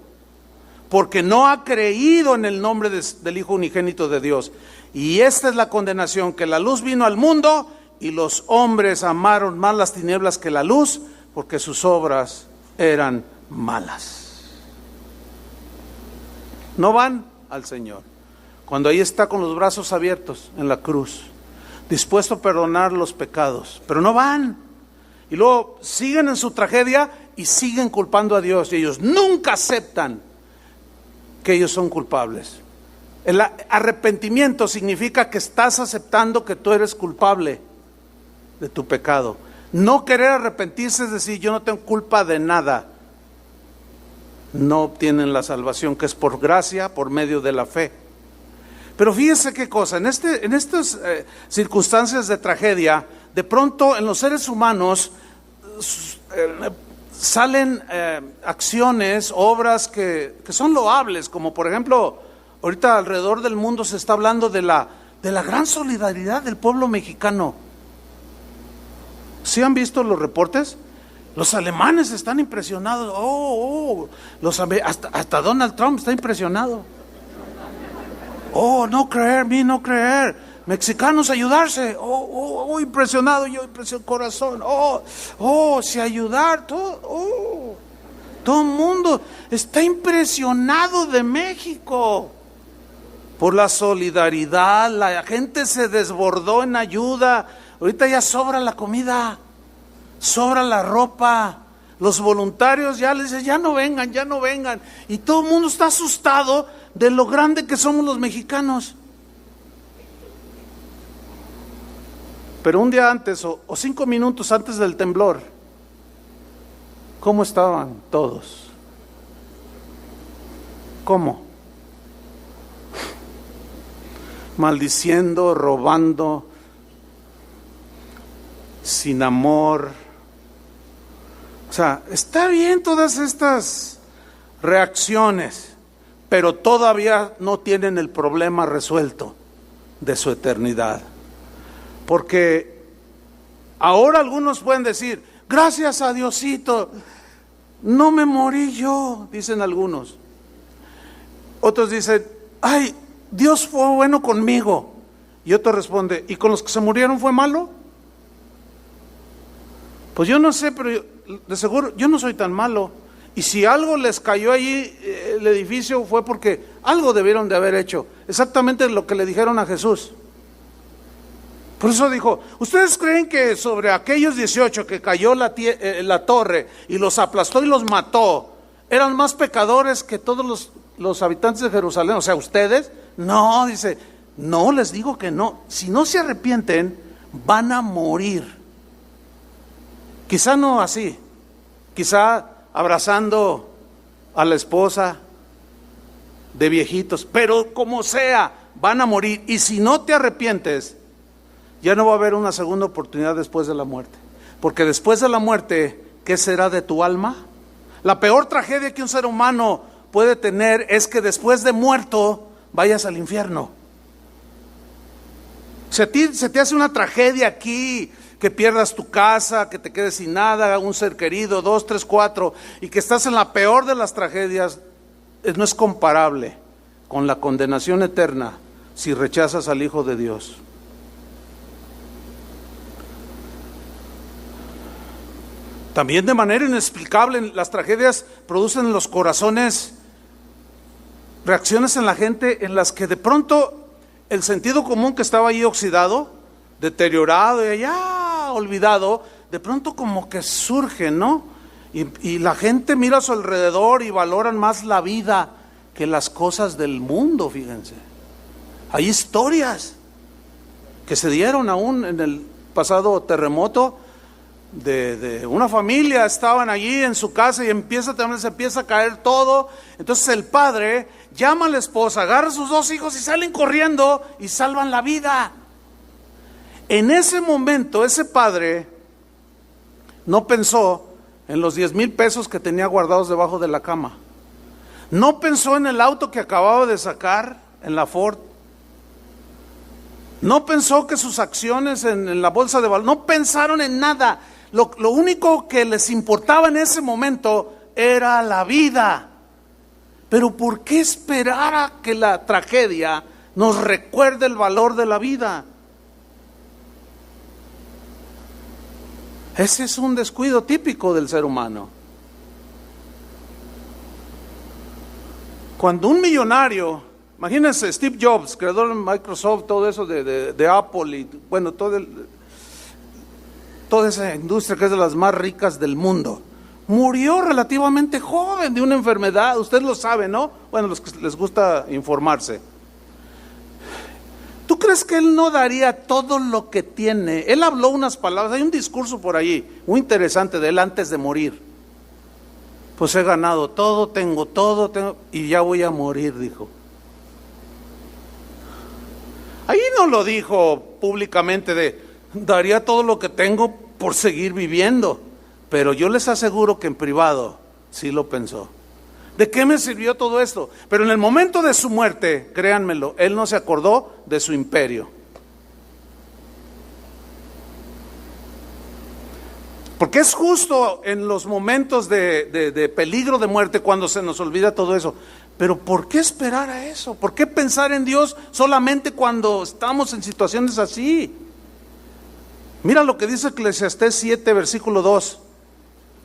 porque no ha creído en el nombre del Hijo unigénito de Dios. Y esta es la condenación, que la luz vino al mundo y los hombres amaron más las tinieblas que la luz, porque sus obras eran malas. No van al Señor. Cuando ahí está con los brazos abiertos en la cruz, dispuesto a perdonar los pecados, pero no van. Y luego siguen en su tragedia y siguen culpando a Dios. Y ellos nunca aceptan que ellos son culpables. El arrepentimiento significa que estás aceptando que tú eres culpable de tu pecado. No querer arrepentirse es decir, yo no tengo culpa de nada. No obtienen la salvación, que es por gracia, por medio de la fe. Pero fíjense qué cosa, en estas circunstancias de tragedia, de pronto en los seres humanos salen acciones, obras que son loables, como por ejemplo, ahorita alrededor del mundo se está hablando de la gran solidaridad del pueblo mexicano. ¿Sí han visto los reportes? Los alemanes están impresionados. Hasta Donald Trump está impresionado. No creer, no creer. Mexicanos ayudarse. Impresionado, yo impresionado corazón. Si ayudar, todo el mundo está impresionado de México por la solidaridad. La gente se desbordó en ayuda. Ahorita ya sobra la comida, sobra la ropa. Los voluntarios ya les dicen, ya no vengan. Y todo el mundo está asustado de lo grande que somos los mexicanos. Pero un día antes o 5 minutos antes del temblor, ¿cómo estaban todos? ¿Cómo? Maldiciendo, robando, sin amor. O sea, está bien todas estas reacciones, pero todavía no tienen el problema resuelto de su eternidad. Porque ahora algunos pueden decir, gracias a Diosito, no me morí yo, dicen algunos. Otros dicen, ay, Dios fue bueno conmigo. Y otro responde, ¿y con los que se murieron fue malo? Pues yo no sé, pero de seguro yo no soy tan malo. Y si algo les cayó allí, el edificio, fue porque algo debieron de haber hecho. Exactamente lo que le dijeron a Jesús. Por eso dijo, ¿ustedes creen que sobre aquellos 18 que cayó la torre y los aplastó y los mató, eran más pecadores que todos los habitantes de Jerusalén? O sea, ¿ustedes? No, dice, no, les digo que no. Si no se arrepienten, van a morir. Quizá no así, quizá abrazando a la esposa de viejitos, pero como sea, van a morir. Y si no te arrepientes, ya no va a haber una segunda oportunidad después de la muerte. Porque después de la muerte, ¿qué será de tu alma? La peor tragedia que un ser humano puede tener es que después de muerto vayas al infierno. Si a ti se te hace una tragedia aquí, que pierdas tu casa, que te quedes sin nada, un ser querido, 2, 3, 4, y que estás en la peor de las tragedias, no es comparable con la condenación eterna si rechazas al Hijo de Dios. También de manera inexplicable las tragedias producen en los corazones reacciones en la gente en las que de pronto el sentido común que estaba ahí oxidado, deteriorado y ya olvidado, de pronto como que surge, ¿no? Y la gente mira a su alrededor y valoran más la vida que las cosas del mundo, fíjense. Hay historias que se dieron aún en el pasado terremoto de una familia, estaban allí en su casa y se empieza a caer todo. Entonces el padre llama a la esposa, agarra a sus 2 hijos y salen corriendo y salvan la vida. En ese momento ese padre no pensó en los 10,000 pesos que tenía guardados debajo de la cama. No pensó en el auto que acababa de sacar en la Ford. No pensó que sus acciones en la bolsa de valores, no pensaron en nada. Lo único que les importaba en ese momento era la vida. Pero ¿por qué esperar a que la tragedia nos recuerde el valor de la vida? Ese es un descuido típico del ser humano. Cuando un millonario, imagínense Steve Jobs, creador de Microsoft, todo eso de Apple y bueno, toda esa industria que es de las más ricas del mundo, murió relativamente joven de una enfermedad. Usted lo sabe, ¿no? Bueno, los que les gusta informarse. ¿Tú crees que él no daría todo lo que tiene? Él habló unas palabras, hay un discurso por ahí muy interesante de él antes de morir. Pues he ganado todo, tengo y ya voy a morir, dijo. Ahí no lo dijo públicamente daría todo lo que tengo por seguir viviendo, pero yo les aseguro que en privado sí lo pensó. ¿De qué me sirvió todo esto? Pero en el momento de su muerte, créanmelo, él no se acordó de su imperio. Porque es justo en los momentos de peligro de muerte cuando se nos olvida todo eso. Pero ¿por qué esperar a eso? ¿Por qué pensar en Dios solamente cuando estamos en situaciones así? Mira lo que dice Eclesiastés 7, versículo 2.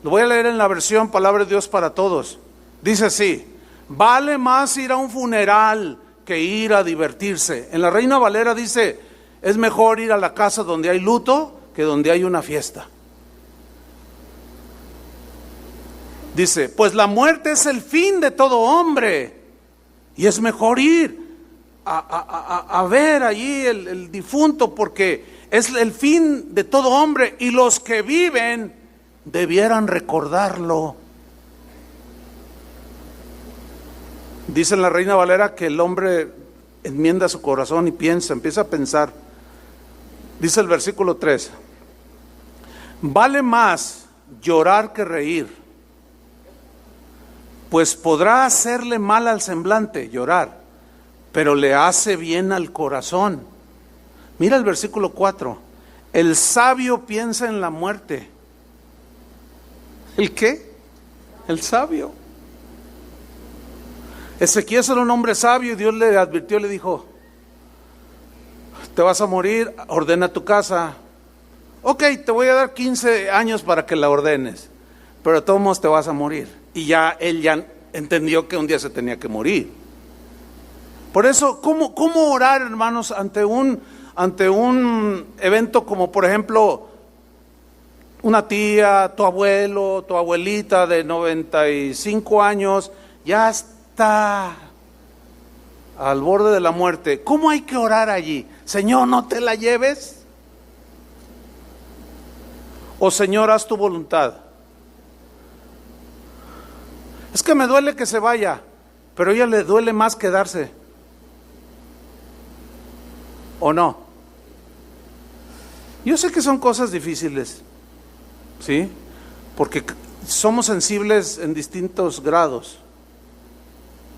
Lo voy a leer en la versión Palabra de Dios para Todos. Dice así: vale más ir a un funeral que ir a divertirse. En la Reina Valera dice: es mejor ir a la casa donde hay luto que donde hay una fiesta. Dice: pues la muerte es el fin de todo hombre y es mejor ir a ver allí el difunto, porque es el fin de todo hombre y los que viven debieran recordarlo. Dice en la Reina Valera que el hombre enmienda su corazón y empieza a pensar. Dice el versículo 3: vale más llorar que reír, pues podrá hacerle mal al semblante llorar, pero le hace bien al corazón. Mira el versículo 4: el sabio piensa en la muerte. ¿El qué? El sabio. Ezequías era un hombre sabio y Dios le advirtió, le dijo: te vas a morir, ordena tu casa. Ok, te voy a dar 15 años para que la ordenes, pero de todos modos te vas a morir. Y él ya entendió que un día se tenía que morir. Por eso, ¿cómo orar, hermanos, ante un evento como, por ejemplo, una tía, tu abuelo, tu abuelita de 95 años, ya está al borde de la muerte? ¿Cómo hay que orar allí? Señor, no te la lleves. O Señor, haz tu voluntad. Es que me duele que se vaya, pero a ella le duele más quedarse. ¿O no? Yo sé que son cosas difíciles, ¿sí? Porque somos sensibles en distintos grados.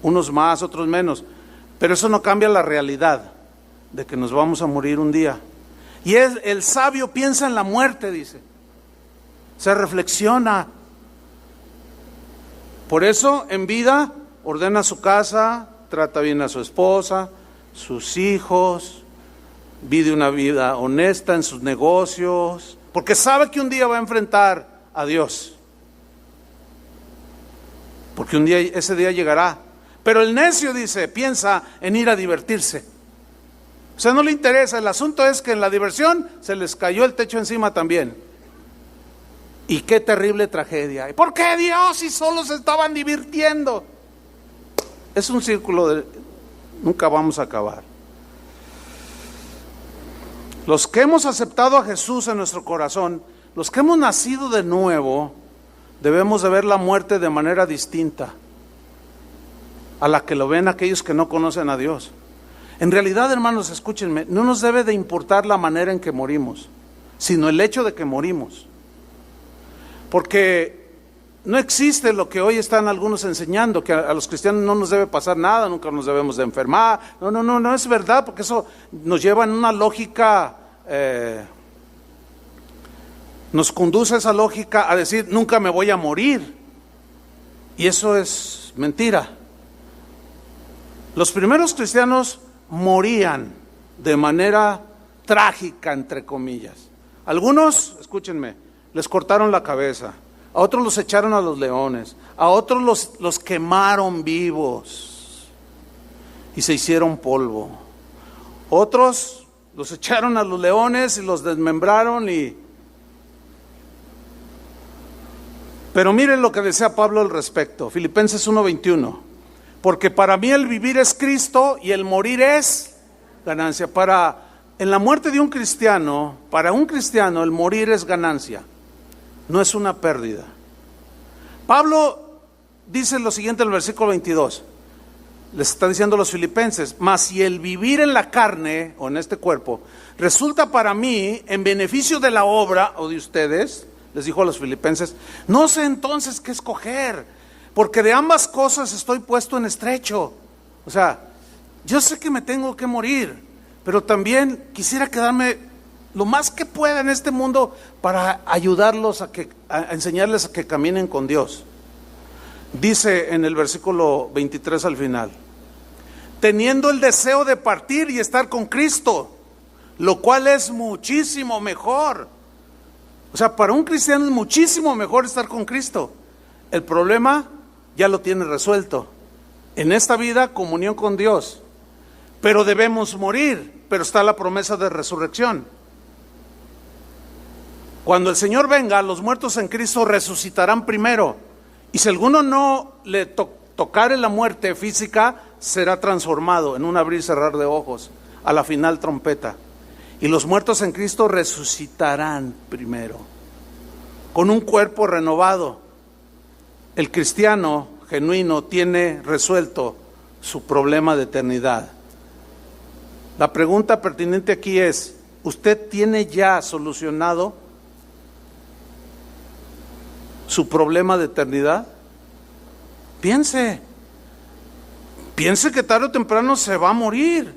Unos más, otros menos. Pero eso no cambia la realidad de que nos vamos a morir un día. Y el sabio piensa en la muerte, dice. Se reflexiona. Por eso, en vida, ordena su casa, trata bien a su esposa, sus hijos, vive una vida honesta en sus negocios, porque sabe que un día va a enfrentar a Dios. Porque ese día llegará. Pero el necio, dice, piensa en ir a divertirse. O sea, no le interesa. El asunto es que en la diversión se les cayó el techo encima también. Y qué terrible tragedia. ¿Y por qué Dios si solo se estaban divirtiendo? Es un círculo de... nunca vamos a acabar. Los que hemos aceptado a Jesús en nuestro corazón, los que hemos nacido de nuevo, debemos de ver la muerte de manera distinta a la que lo ven aquellos que no conocen a Dios. En realidad, hermanos, escúchenme, no nos debe de importar la manera en que morimos, sino el hecho de que morimos. Porque no existe lo que hoy están algunos enseñando, que a los cristianos no nos debe pasar nada, nunca nos debemos de enfermar. No es verdad, porque eso nos lleva en una lógica, nos conduce a esa lógica a decir, nunca me voy a morir. Y eso es mentira. Los primeros cristianos morían de manera trágica, entre comillas. Algunos, escúchenme, les cortaron la cabeza, a otros los echaron a los leones, a otros los quemaron vivos y se hicieron polvo. Otros los echaron a los leones y los desmembraron Pero miren lo que decía Pablo al respecto, Filipenses 1:21. Porque para mí el vivir es Cristo y el morir es ganancia. En la muerte de un cristiano, para un cristiano el morir es ganancia, no es una pérdida. Pablo dice lo siguiente en el versículo 22, les está diciendo a los filipenses, mas si el vivir en la carne o en este cuerpo resulta para mí en beneficio de la obra o de ustedes, les dijo a los filipenses, no sé entonces qué escoger, porque de ambas cosas estoy puesto en estrecho. O sea, yo sé que me tengo que morir, pero también quisiera quedarme lo más que pueda en este mundo para ayudarlos a enseñarles a que caminen con Dios. Dice en el versículo 23 al final, teniendo el deseo de partir y estar con Cristo, lo cual es muchísimo mejor. O sea, para un cristiano es muchísimo mejor estar con Cristo. El problema ya lo tiene resuelto. En esta vida, comunión con Dios. Pero debemos morir, pero está la promesa de resurrección. Cuando el Señor venga, los muertos en Cristo resucitarán primero. Y si alguno no le tocare la muerte física, será transformado en un abrir y cerrar de ojos a la final trompeta. Y los muertos en Cristo resucitarán primero, con un cuerpo renovado. El cristiano genuino tiene resuelto su problema de eternidad. La pregunta pertinente aquí es, ¿usted tiene ya solucionado su problema de eternidad? Piense que tarde o temprano se va a morir.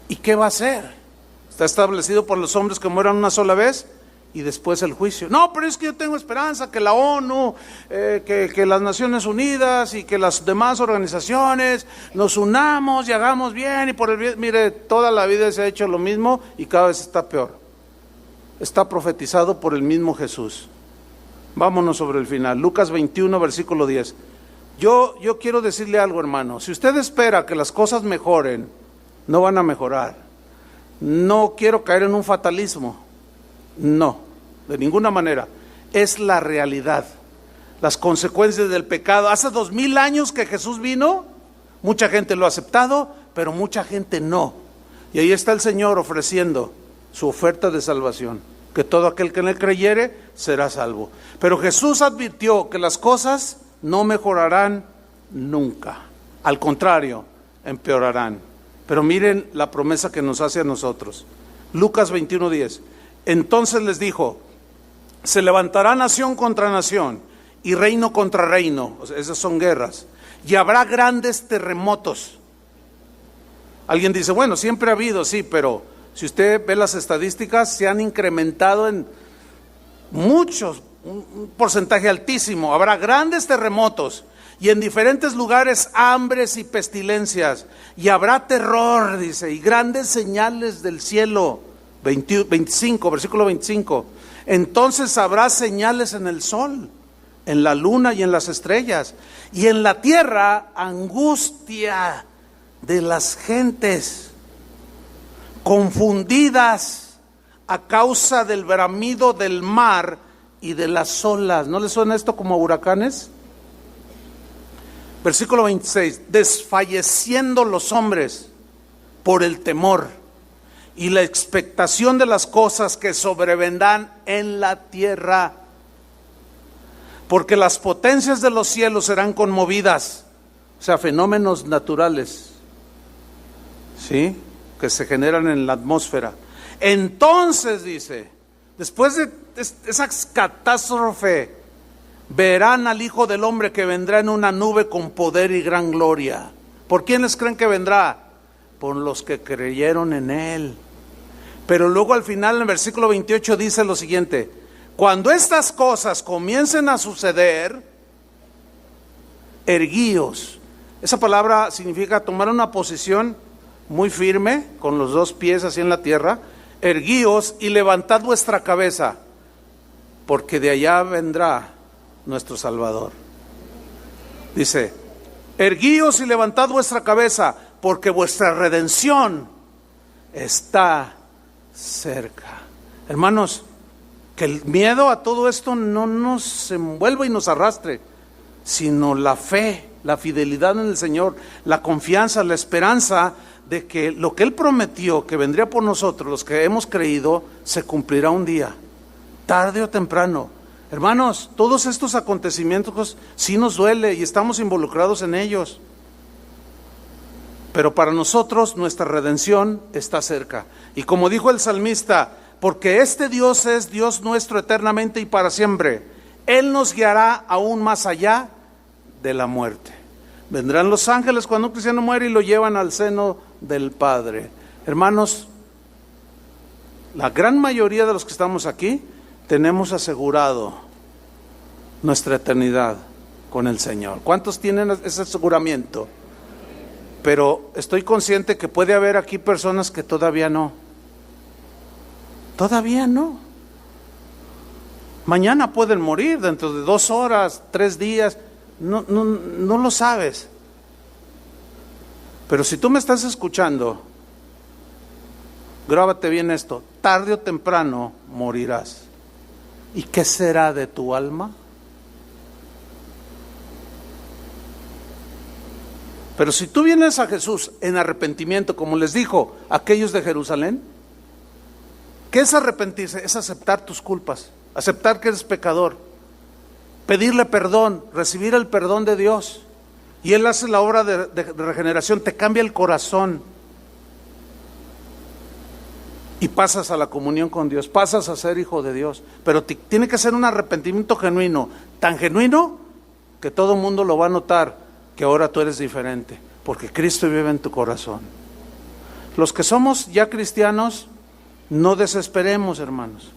¿Y qué va a hacer? Está establecido por los hombres que mueran una sola vez y después el juicio. No, pero es que yo tengo esperanza que la ONU, que las Naciones Unidas y que las demás organizaciones nos unamos y hagamos bien y por el bien. Mire, toda la vida se ha hecho lo mismo y cada vez está peor. Está profetizado por el mismo Jesús. Vámonos sobre el final. Lucas 21, versículo 10. Yo quiero decirle algo, hermano. Si usted espera que las cosas mejoren, no van a mejorar. No quiero caer en un fatalismo. No, de ninguna manera. Es la realidad. Las consecuencias del pecado. Hace 2000 años que Jesús vino, mucha gente lo ha aceptado, pero mucha gente no. Y ahí está el Señor ofreciendo su oferta de salvación, que todo aquel que en él creyere será salvo. Pero Jesús advirtió que las cosas no mejorarán nunca. Al contrario, empeorarán. Pero miren la promesa que nos hace a nosotros. Lucas 21:10. Entonces les dijo, se levantará nación contra nación y reino contra reino, o sea, esas son guerras, y habrá grandes terremotos. Alguien dice, bueno, siempre ha habido, sí, pero si usted ve las estadísticas, se han incrementado en muchos, un porcentaje altísimo. Habrá grandes terremotos y en diferentes lugares hambres y pestilencias, y habrá terror, dice, y grandes señales del cielo. 25, versículo 25. Entonces habrá señales en el sol, en la luna y en las estrellas, y en la tierra angustia de las gentes, confundidas a causa del bramido del mar y de las olas. ¿No les suena esto como huracanes? Versículo 26, desfalleciendo los hombres por el temor y la expectación de las cosas que sobrevendrán en la tierra, porque las potencias de los cielos serán conmovidas. O sea, fenómenos naturales, ¿sí?, que se generan en la atmósfera. Entonces, dice, después de esa catástrofe, verán al Hijo del Hombre que vendrá en una nube con poder y gran gloria. ¿Por quiénes creen que vendrá? Por los que creyeron en Él. Pero luego al final, en el versículo 28, dice lo siguiente: cuando estas cosas comiencen a suceder, erguíos. Esa palabra significa tomar una posición muy firme, con los dos pies así en la tierra. Erguíos y levantad vuestra cabeza, porque de allá vendrá nuestro Salvador. Dice, erguíos y levantad vuestra cabeza, porque vuestra redención está cerca. Hermanos, que el miedo a todo esto no nos envuelva y nos arrastre, sino la fe, la fidelidad en el Señor, la confianza, la esperanza de que lo que Él prometió que vendría por nosotros, los que hemos creído, se cumplirá un día, tarde o temprano. Hermanos, todos estos acontecimientos sí nos duele y estamos involucrados en ellos, pero para nosotros nuestra redención está cerca. Y como dijo el salmista, porque este Dios es Dios nuestro eternamente y para siempre, Él nos guiará aún más allá de la muerte. Vendrán los ángeles cuando un cristiano muere y lo llevan al seno del Padre. Hermanos, la gran mayoría de los que estamos aquí tenemos asegurado nuestra eternidad con el Señor. ¿Cuántos tienen ese aseguramiento? Pero estoy consciente que puede haber aquí personas que todavía no. Todavía no. Mañana pueden morir, dentro de 2 horas, 3 días. No lo sabes. Pero si tú me estás escuchando, grábate bien esto: tarde o temprano morirás. ¿Y qué será de tu alma? Pero si tú vienes a Jesús en arrepentimiento, como les dijo aquellos de Jerusalén, ¿qué es arrepentirse? Es aceptar tus culpas, aceptar que eres pecador, pedirle perdón, recibir el perdón de Dios. Y Él hace la obra de regeneración, te cambia el corazón. Y pasas a la comunión con Dios, pasas a ser hijo de Dios. Pero tiene que ser un arrepentimiento genuino, tan genuino que todo el mundo lo va a notar, que ahora tú eres diferente, porque Cristo vive en tu corazón. Los que somos ya cristianos, no desesperemos, hermanos,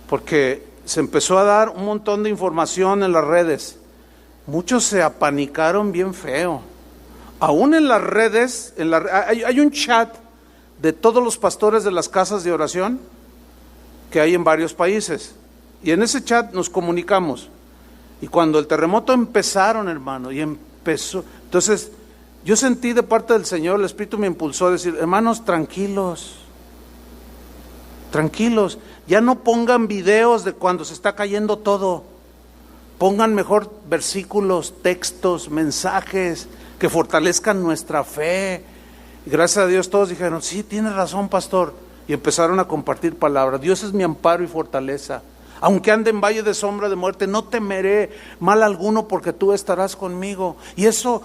porque se empezó a dar un montón de información en las redes. Muchos se apanicaron bien feo. Aún en las redes, hay un chat de todos los pastores de las casas de oración que hay en varios países. Y en ese chat nos comunicamos. Y cuando el terremoto empezaron, hermano, y empezó, entonces yo sentí de parte del Señor, el Espíritu me impulsó a decir: hermanos, tranquilos, tranquilos, ya no pongan videos de cuando se está cayendo todo. Pongan mejor versículos, textos, mensajes que fortalezcan nuestra fe. Y gracias a Dios todos dijeron: sí, tienes razón, pastor. Y empezaron a compartir palabras. Dios es mi amparo y fortaleza. Aunque ande en valle de sombra de muerte, no temeré mal alguno, porque tú estarás conmigo. Y eso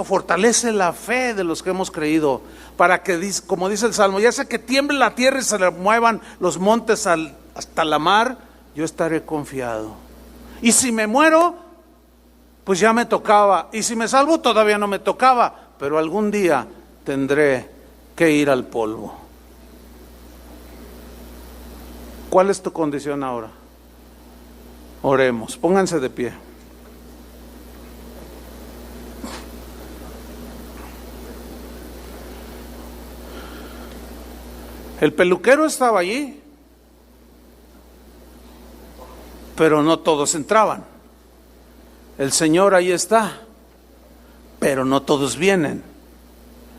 fortalece la fe de los que hemos creído. Para que, como dice el Salmo, ya sea que tiemble la tierra y se le muevan los montes hasta la mar, yo estaré confiado. Y si me muero, pues ya me tocaba. Y si me salvo, todavía no me tocaba. Pero algún día tendré que ir al polvo. ¿Cuál es tu condición ahora? Oremos, pónganse de pie. El peluquero estaba allí, pero no todos entraban. el Señor ahí está, pero no todos vienen.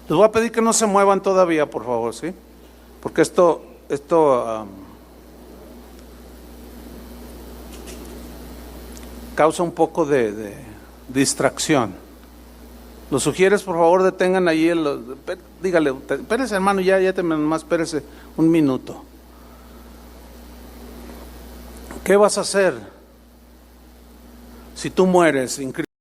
Les voy a pedir que no se muevan todavía, por favor, ¿sí? Porque esto causa un poco de distracción. ¿Los sugieres, por favor, detengan ahí dígale, espérese, hermano, ya nomás espérese un minuto. ¿Qué vas a hacer si tú mueres en Cristo?